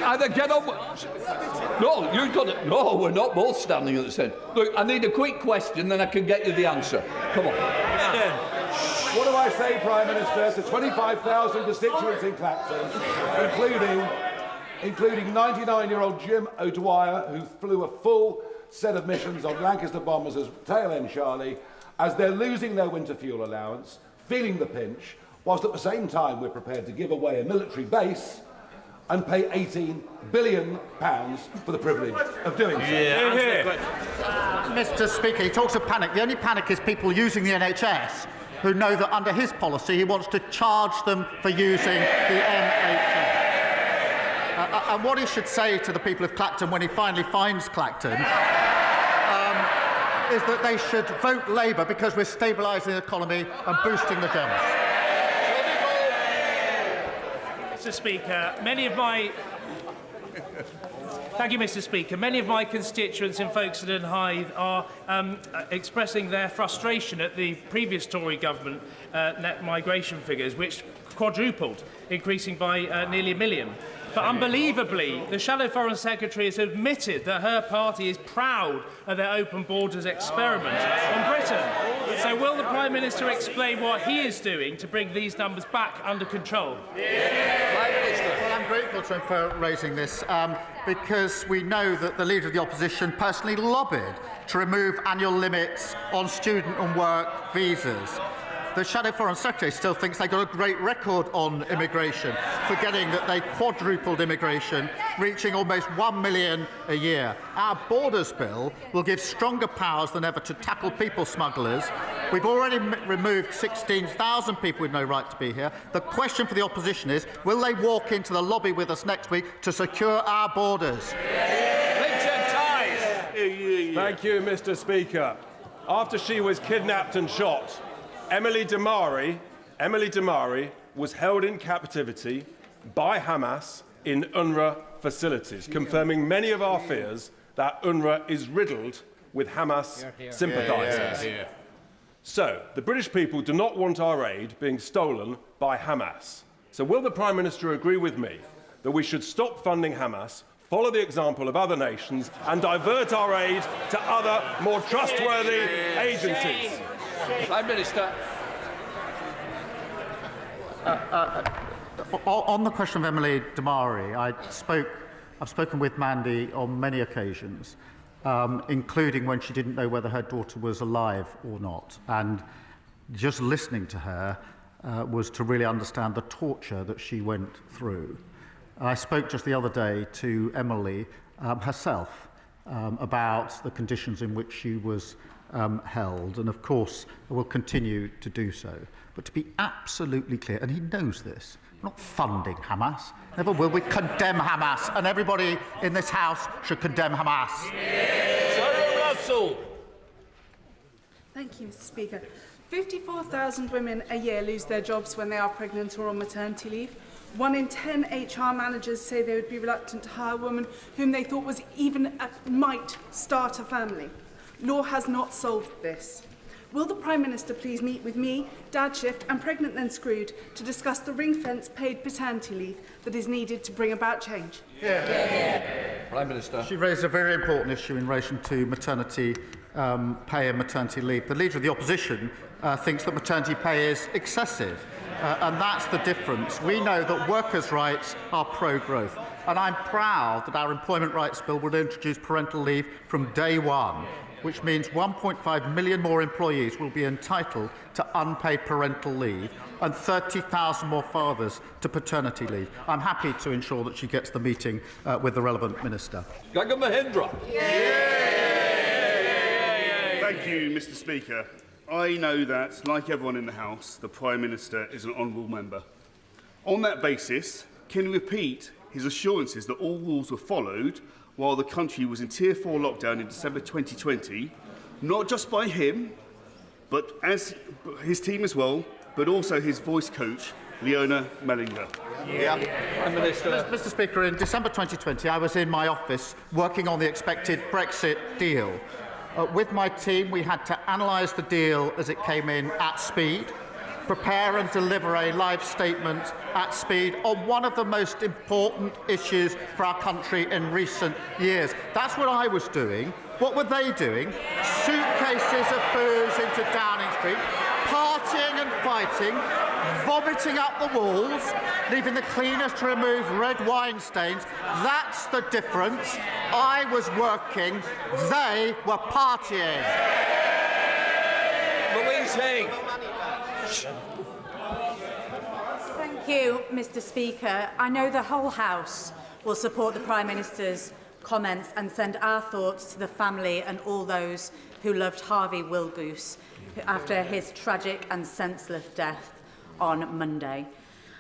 Either get on. No, you've got it. No, we're not both standing at the same. Look, I need a quick question, then I can get you the answer. Come on. What do I say, Prime Minister, to 25,000 constituents in Clacton, including 99-year-old Jim O'Dwyer, who flew a full set of missions on Lancaster bombers as tail end Charlie, as they're losing their winter fuel allowance, feeling the pinch, whilst at the same time we're prepared to give away a military base and pay £18 billion for the privilege of doing so. Mr. Speaker, he talks of panic. The only panic is people using the NHS who know that under his policy he wants to charge them for using the NHS. And what he should say to the people of Clacton when he finally finds Clacton is that they should vote Labour because we're stabilising the economy and boosting the Dems. Mr. Speaker, many of my Thank you, Mr. Speaker. Many of my constituents in Folkestone and Hythe are expressing their frustration at the previous Tory government net migration figures, which quadrupled, increasing by nearly 1 million. But unbelievably, the Shadow Foreign Secretary has admitted that her party is proud of their open borders experiment on Britain. So will the Prime Minister explain what he is doing to bring these numbers back under control? Well, I'm grateful to him for raising this because we know that the Leader of the Opposition personally lobbied to remove annual limits on student and work visas. The Shadow Foreign Secretary still thinks they got a great record on immigration, forgetting that they quadrupled immigration, reaching almost 1 million a year. Our Borders Bill will give stronger powers than ever to tackle people smugglers. We've already removed 16,000 people with no right to be here. The question for the opposition is, will they walk into the lobby with us next week to secure our borders? Thank you, Mr. Speaker. After she was kidnapped and shot, Emily Damari was held in captivity by Hamas in UNRWA facilities, confirming many of our fears that UNRWA is riddled with Hamas sympathisers. So, the British people do not want our aid being stolen by Hamas. So will the Prime Minister agree with me that we should stop funding Hamas, follow the example of other nations and divert our aid to other, more trustworthy agencies? Prime Minister. On the question of Emily Damari, I've spoken with Mandy on many occasions, including when she didn't know whether her daughter was alive or not. And just listening to her was to really understand the torture that she went through. I spoke just the other day to Emily herself about the conditions in which she was held, and of course will continue to do so. But to be absolutely clear, and he knows this, we're not funding Hamas. Never will we condemn Hamas, and everybody in this House should condemn Hamas. Russell. Thank you, Mr. Speaker. 54,000 women a year lose their jobs when they are pregnant or on maternity leave. 1 in 10 HR managers say they would be reluctant to hire a woman whom they thought was might start a family. Law has not solved this. Will the Prime Minister please meet with me, Dad Shift and Pregnant Then Screwed to discuss the ring-fence paid paternity leave that is needed to bring about change? Prime Minister. She raised a very important issue in relation to maternity pay and maternity leave. The Leader of the Opposition thinks that maternity pay is excessive, and that's the difference. We know that workers' rights are pro-growth, and I'm proud that our Employment Rights Bill will introduce parental leave from day one, which means 1.5 million more employees will be entitled to unpaid parental leave and 30,000 more fathers to paternity leave. I'm happy to ensure that she gets the meeting with the relevant minister. Gagan Mahindra. Thank you, Mr. Speaker. I know that, like everyone in the House, the Prime Minister is an honourable member. On that basis, can he repeat his assurances that all rules were followed while the country was in Tier 4 lockdown in December 2020, not just by him, but as his team as well, but also his voice coach, Leona Mellinger? Mr. Speaker, in December 2020, I was in my office working on the expected Brexit deal. With my team, we had to analyse the deal as it came in at speed, prepare and deliver a live statement at speed on one of the most important issues for our country in recent years. That's what I was doing. What were they doing? Suitcases of booze into Downing Street, partying and fighting, vomiting up the walls, leaving the cleaners to remove red wine stains. That's the difference. I was working, they were partying. Louise Haig. Thank you, Mr. Speaker. I know the whole House will support the Prime Minister's comments and send our thoughts to the family and all those who loved Harvey Wilgoose after his tragic and senseless death on Monday.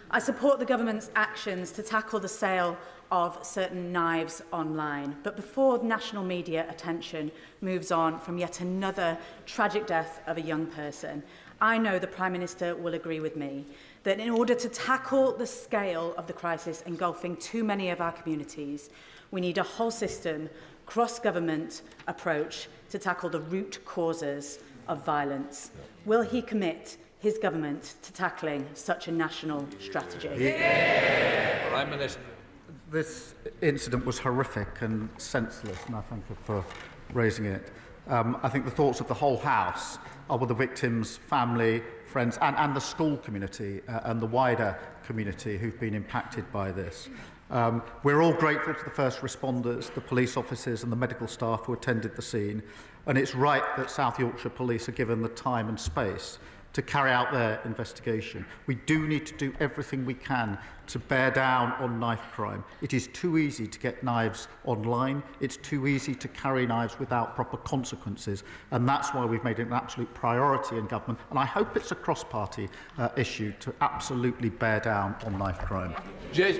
I support the government's actions to tackle the sale of certain knives online. But before national media attention moves on from yet another tragic death of a young person, I know the Prime Minister will agree with me that in order to tackle the scale of the crisis engulfing too many of our communities, we need a whole system, cross-government approach to tackle the root causes of violence. Will he commit his government to tackling such a national strategy? Prime Minister. This incident was horrific and senseless, and I thank you for raising it. I think the thoughts of the whole House are with the victims' family, friends, and the school community and the wider community who've been impacted by this. We're all grateful to the first responders, the police officers and the medical staff who attended the scene, and it's right that South Yorkshire Police are given the time and space to carry out their investigation. We do need to do everything we can to bear down on knife crime. It is too easy to get knives online. It's too easy to carry knives without proper consequences. And that's why we've made it an absolute priority in government. And I hope it's a cross-party issue to absolutely bear down on knife crime. James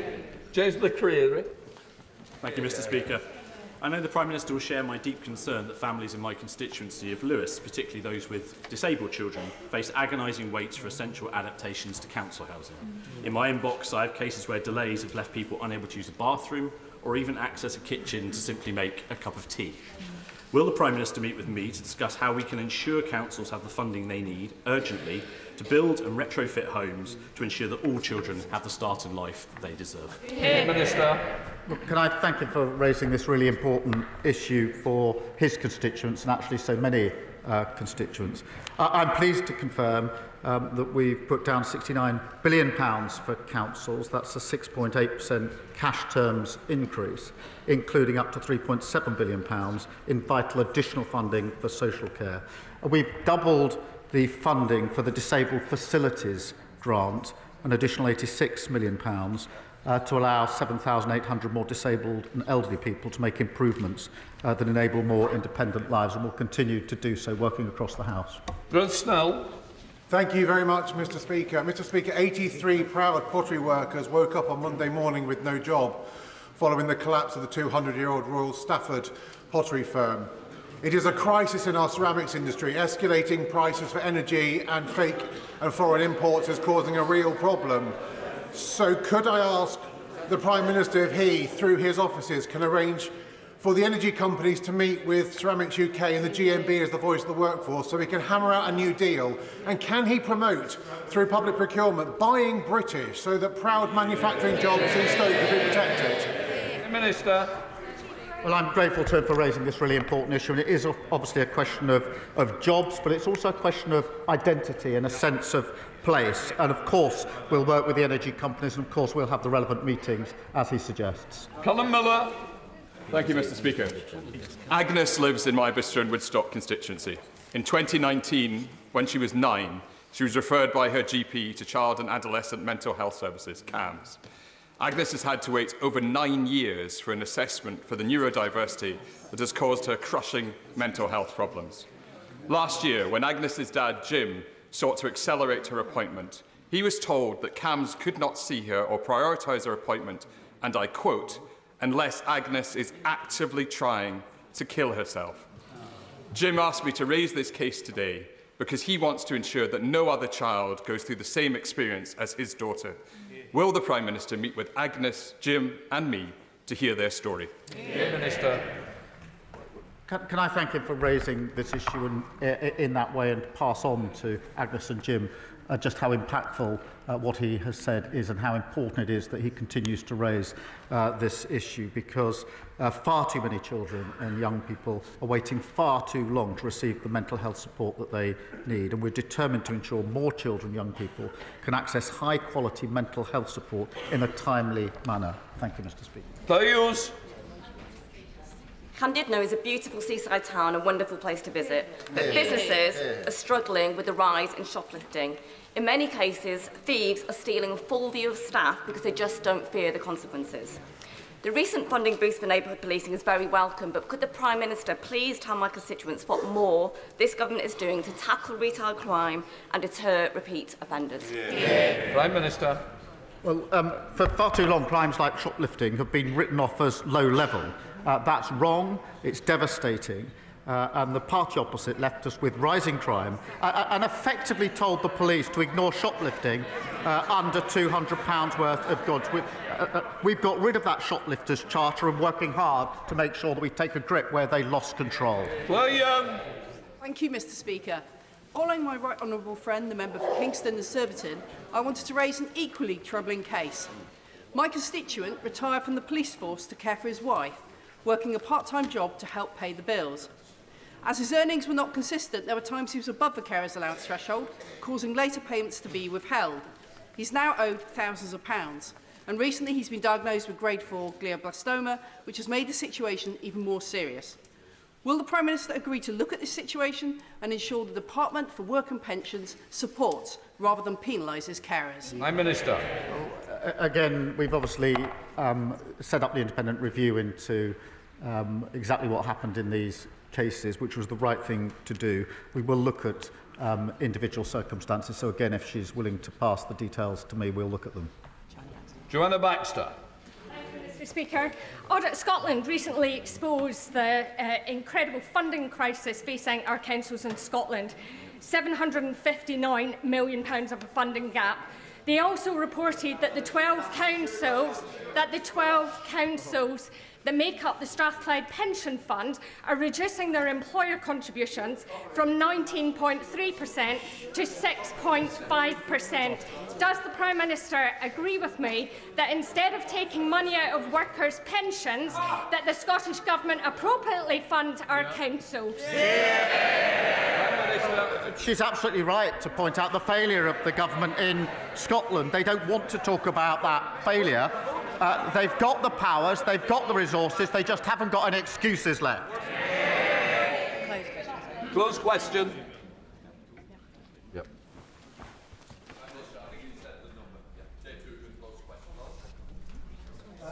McCreary. Thank you, Mr. Speaker. I know the Prime Minister will share my deep concern that families in my constituency of Lewis, particularly those with disabled children, face agonising waits for essential adaptations to council housing. In my inbox, I have cases where delays have left people unable to use a bathroom or even access a kitchen to simply make a cup of tea. Will the Prime Minister meet with me to discuss how we can ensure councils have the funding they need urgently to build and retrofit homes to ensure that all children have the start in life they deserve? Minister. Can I thank him for raising this really important issue for his constituents and actually so many constituents. I'm pleased to confirm that we've put down £69 billion for councils. That's a 6.8% cash terms increase, including up to £3.7 billion in vital additional funding for social care. We've doubled the funding for the Disabled Facilities Grant, an additional £86 million, to allow 7,800 more disabled and elderly people to make improvements that enable more independent lives, and will continue to do so, working across the House. Ruth Snell. Thank you very much, Mr. Speaker. Mr. Speaker, 83 proud pottery workers woke up on Monday morning with no job following the collapse of the 200-year-old Royal Stafford pottery firm. It is a crisis in our ceramics industry. Escalating prices for energy and fake and foreign imports is causing a real problem. So could I ask the Prime Minister if he, through his offices, can arrange for the energy companies to meet with Ceramics UK and the GMB as the voice of the workforce so we can hammer out a new deal? And can he promote, through public procurement, buying British so that proud manufacturing jobs in Stoke can be protected? Minister. Well, I'm grateful to him for raising this really important issue, and it is obviously a question of jobs, but it's also a question of identity and a sense of place. And of course, we'll work with the energy companies, and of course, we'll have the relevant meetings, as he suggests. Colin Miller. Thank you, Mr. Speaker. Agnes lives in my Bicester and Woodstock constituency. In 2019, when she was 9, she was referred by her GP to Child and Adolescent Mental Health Services, CAMS. Agnes has had to wait over 9 years for an assessment for the neurodiversity that has caused her crushing mental health problems. Last year, when Agnes's dad, Jim, sought to accelerate her appointment, he was told that CAMS could not see her or prioritise her appointment, and I quote, unless Agnes is actively trying to kill herself. Jim asked me to raise this case today because he wants to ensure that no other child goes through the same experience as his daughter. Will the Prime Minister meet with Agnes, Jim and me to hear their story? Minister. Can I thank him for raising this issue in that way, and pass on to Agnes and Jim just how impactful what he has said is, and how important it is that he continues to raise this issue, because far too many children and young people are waiting far too long to receive the mental health support that they need, and we're determined to ensure more children and young people can access high-quality mental health support in a timely manner. Thank you, Mr. Speaker. Llandudno is a beautiful seaside town, a wonderful place to visit, but businesses are struggling with the rise in shoplifting. In many cases, thieves are stealing a full view of staff because they just don't fear the consequences. The recent funding boost for neighbourhood policing is very welcome, but could the Prime Minister please tell my constituents what more this government is doing to tackle retail crime and deter repeat offenders? Prime Minister. Well, for far too long, crimes like shoplifting have been written off as low level. That's wrong, it's devastating, and the party opposite left us with rising crime and effectively told the police to ignore shoplifting under £200 worth of goods. We've got rid of that shoplifters charter and working hard to make sure that we take a grip where they lost control. William. Thank you, Mr. Speaker. Following my right honourable friend, the member for Kingston and Surbiton, I wanted to raise an equally troubling case. My constituent retired from the police force to care for his wife, working a part-time job to help pay the bills. As his earnings were not consistent, there were times he was above the carer's allowance threshold, causing later payments to be withheld. He's now owed thousands of pounds, and recently he's been diagnosed with grade 4 glioblastoma, which has made the situation even more serious. Will the Prime Minister agree to look at this situation and ensure the Department for Work and Pensions supports rather than penalises carers? Prime Minister. Again, we've obviously set up the independent review into exactly what happened in these cases, which was the right thing to do. We will look at individual circumstances. So again, if she's willing to pass the details to me, we'll look at them. Joanna Baxter. Mr. Speaker, Audit Scotland recently exposed the incredible funding crisis facing our councils in Scotland. £759 million of a funding gap. They also reported that the 12 councils that make up the Strathclyde Pension Fund are reducing their employer contributions from 19.3% to 6.5%. Does the Prime Minister agree with me that instead of taking money out of workers' pensions, that the Scottish Government appropriately fund our councils? She's absolutely right to point out the failure of the government in Scotland. They don't want to talk about that failure. They've got the powers, they've got the resources, they just haven't got any excuses left. Close question.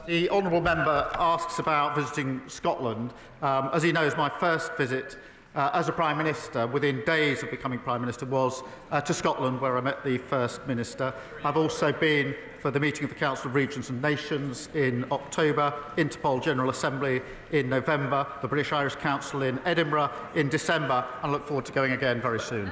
The honourable member asks about visiting Scotland. As he knows, my first visit as a Prime Minister, within days of becoming Prime Minister, was to Scotland, where I met the First Minister. I've also been for the meeting of the Council of Regions and Nations in October, Interpol General Assembly in November, the British Irish Council in Edinburgh in December, and look forward to going again very soon.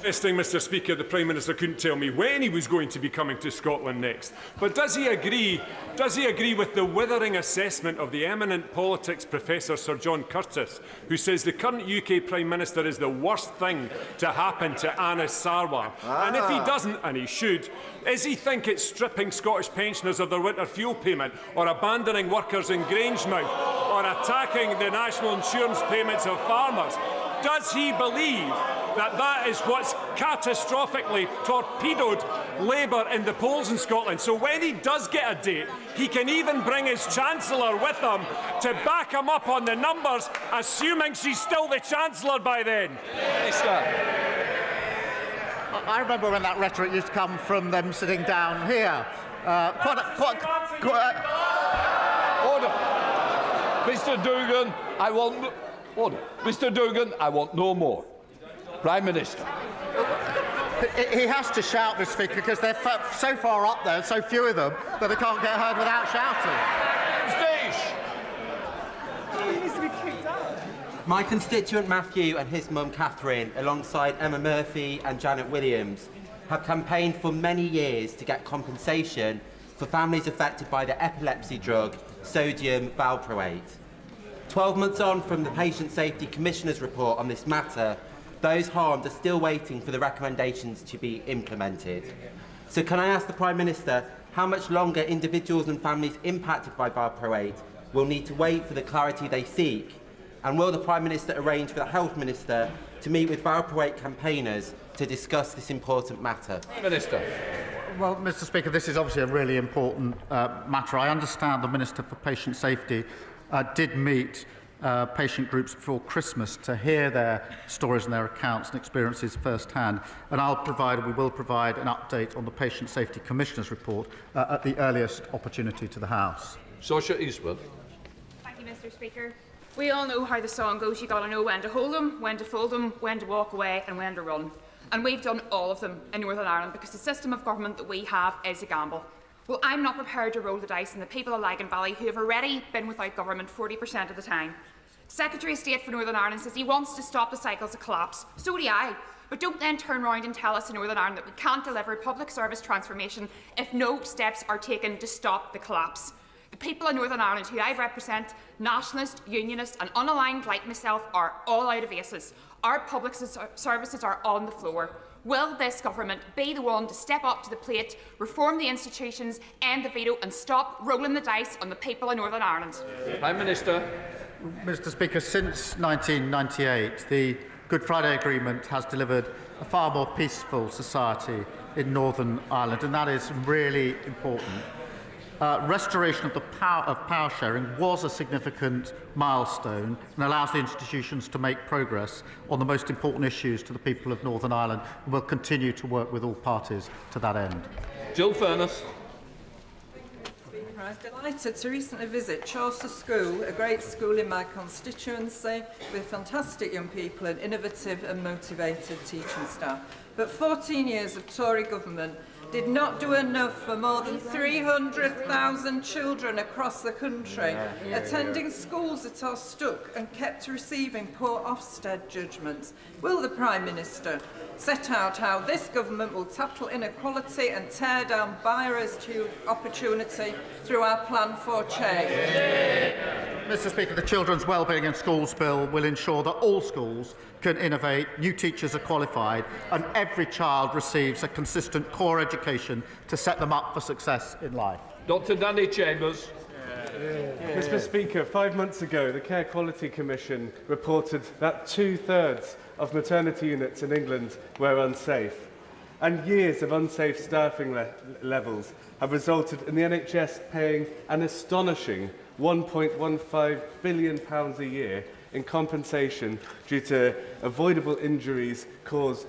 Interesting, Mr. Speaker, the Prime Minister couldn't tell me when he was going to be coming to Scotland next. But does he agree with the withering assessment of the eminent politics professor Sir John Curtis, who says the current UK Prime Minister is the worst thing to happen to Anas Sarwar? And if he doesn't, and he should, does he think it's stripping Scottish pensioners of their winter fuel payment, or abandoning workers in Grangemouth, or attacking the national insurance payments of farmers? Does he believe that that is what's catastrophically torpedoed Labour in the polls in Scotland? So when he does get a date, he can even bring his Chancellor with him to back him up on the numbers, assuming she's still the Chancellor by then. I remember when that rhetoric used to come from them sitting down here. Order. Mr. Dugan, I want... Order. Mr. Dugan, I want no more. Prime Minister. He has to shout, Mr. Speaker, because they're so far up there, so few of them, that they can't get heard without shouting. My constituent Matthew and his mum Catherine, alongside Emma Murphy and Janet Williams, have campaigned for many years to get compensation for families affected by the epilepsy drug sodium valproate. 12 months on from the Patient Safety Commissioner's report on this matter, those harmed are still waiting for the recommendations to be implemented. So can I ask the Prime Minister how much longer individuals and families impacted by valproate will need to wait for the clarity they seek? And will the Prime Minister arrange for the Health Minister to meet with valproate campaigners to discuss this important matter? Prime Minister. Well, Mr. Speaker, this is obviously a really important matter. I understand the Minister for Patient Safety did meet patient groups before Christmas to hear their stories and their accounts and experiences firsthand. And we will provide an update on the Patient Safety Commissioner's report at the earliest opportunity to the House. Saoirse Eastwood. Thank you, Mr. Speaker. We all know how the song goes. You got to know when to hold them, when to fold them, when to walk away and when to run. And we've done all of them in Northern Ireland because the system of government that we have is a gamble. Well, I'm not prepared to roll the dice on the people of Lagan Valley who have already been without government 40% of the time. Secretary of State for Northern Ireland says he wants to stop the cycles of collapse. So do I. But don't then turn around and tell us in Northern Ireland that we can't deliver public service transformation if no steps are taken to stop the collapse. The people of Northern Ireland who I represent, nationalist, unionist and unaligned like myself, are all out of aces. Our public services are on the floor. Will this government be the one to step up to the plate, reform the institutions, end the veto and stop rolling the dice on the people of Northern Ireland? Prime Minister. Mr Speaker, since 1998, the Good Friday Agreement has delivered a far more peaceful society in Northern Ireland, and that is really important. Restoration of the power sharing was a significant milestone and allows the institutions to make progress on the most important issues to the people of Northern Ireland, and will continue to work with all parties to that end. Jill Furness. I was delighted to recently visit Chaucer School, a great school in my constituency, with fantastic young people and innovative and motivated teaching staff. But 14 years of Tory government did not do enough for more than 300,000 children across the country attending schools that are stuck and kept receiving poor Ofsted judgments. Will the Prime Minister set out how this government will tackle inequality and tear down barriers to opportunity through our plan for change? Mr Speaker, the Children's Wellbeing in Schools Bill will ensure that all schools can innovate, new teachers are qualified and every child receives a consistent core education to set them up for success in life. Dr Danny Chambers. Mr Speaker, 5 months ago, the Care Quality Commission reported that 2/3 of maternity units in England were unsafe. And years of unsafe staffing levels have resulted in the NHS paying an astonishing £1.15 billion a year in compensation due to avoidable injuries caused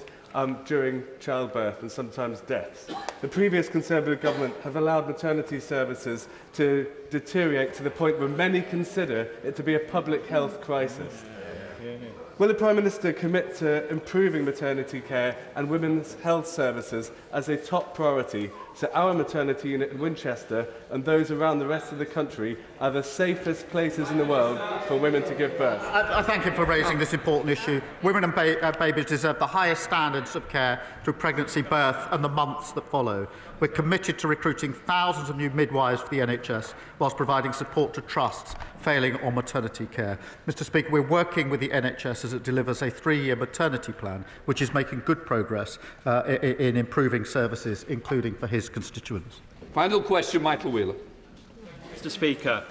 during childbirth and sometimes deaths. The previous Conservative government have allowed maternity services to deteriorate to the point where many consider it to be a public health crisis. Will the Prime Minister commit to improving maternity care and women's health services as a top priority so our maternity unit in Winchester and those around the rest of the country are the safest places in the world for women to give birth? I thank him for raising this important issue. Women and babies deserve the highest standards of care through pregnancy, birth and the months that follow. We're committed to recruiting thousands of new midwives for the NHS whilst providing support to trusts failing on maternity care. Mr Speaker, we're working with the NHS as it delivers a 3-year maternity plan, which is making good progress in improving services, including for his constituents. Final question, Michael Wheeler. Mr Speaker,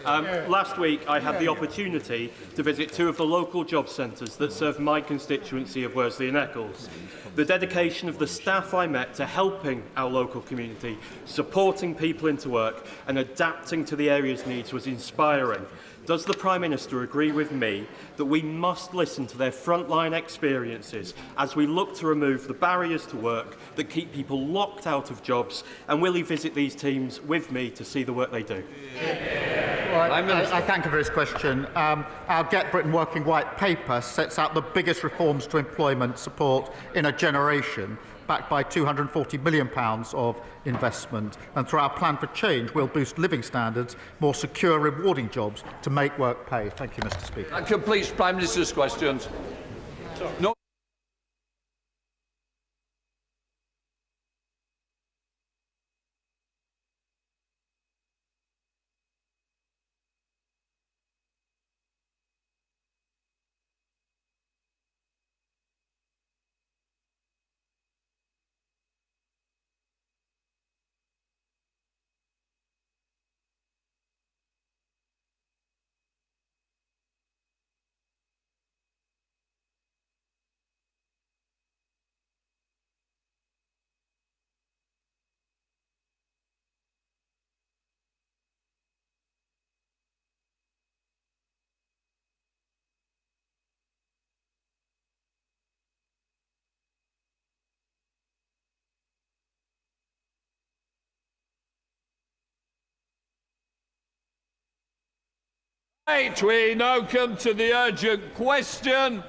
last week I had the opportunity to visit 2 of the local job centres that serve my constituency of Worsley and Eccles. The dedication of the staff I met to helping our local community, supporting people into work and adapting to the area's needs was inspiring. Does the Prime Minister agree with me that we must listen to their frontline experiences as we look to remove the barriers to work that keep people locked out of jobs, and will he visit these teams with me to see the work they do? Well, I thank him for his question. Our Get Britain Working White paper sets out the biggest reforms to employment support in a generation, backed by £240 million of investment. And through our plan for change, we'll boost living standards, more secure, rewarding jobs to make work pay. Thank you, Mr Speaker. That completes Prime Minister's questions. No. Right, we now come to the urgent question.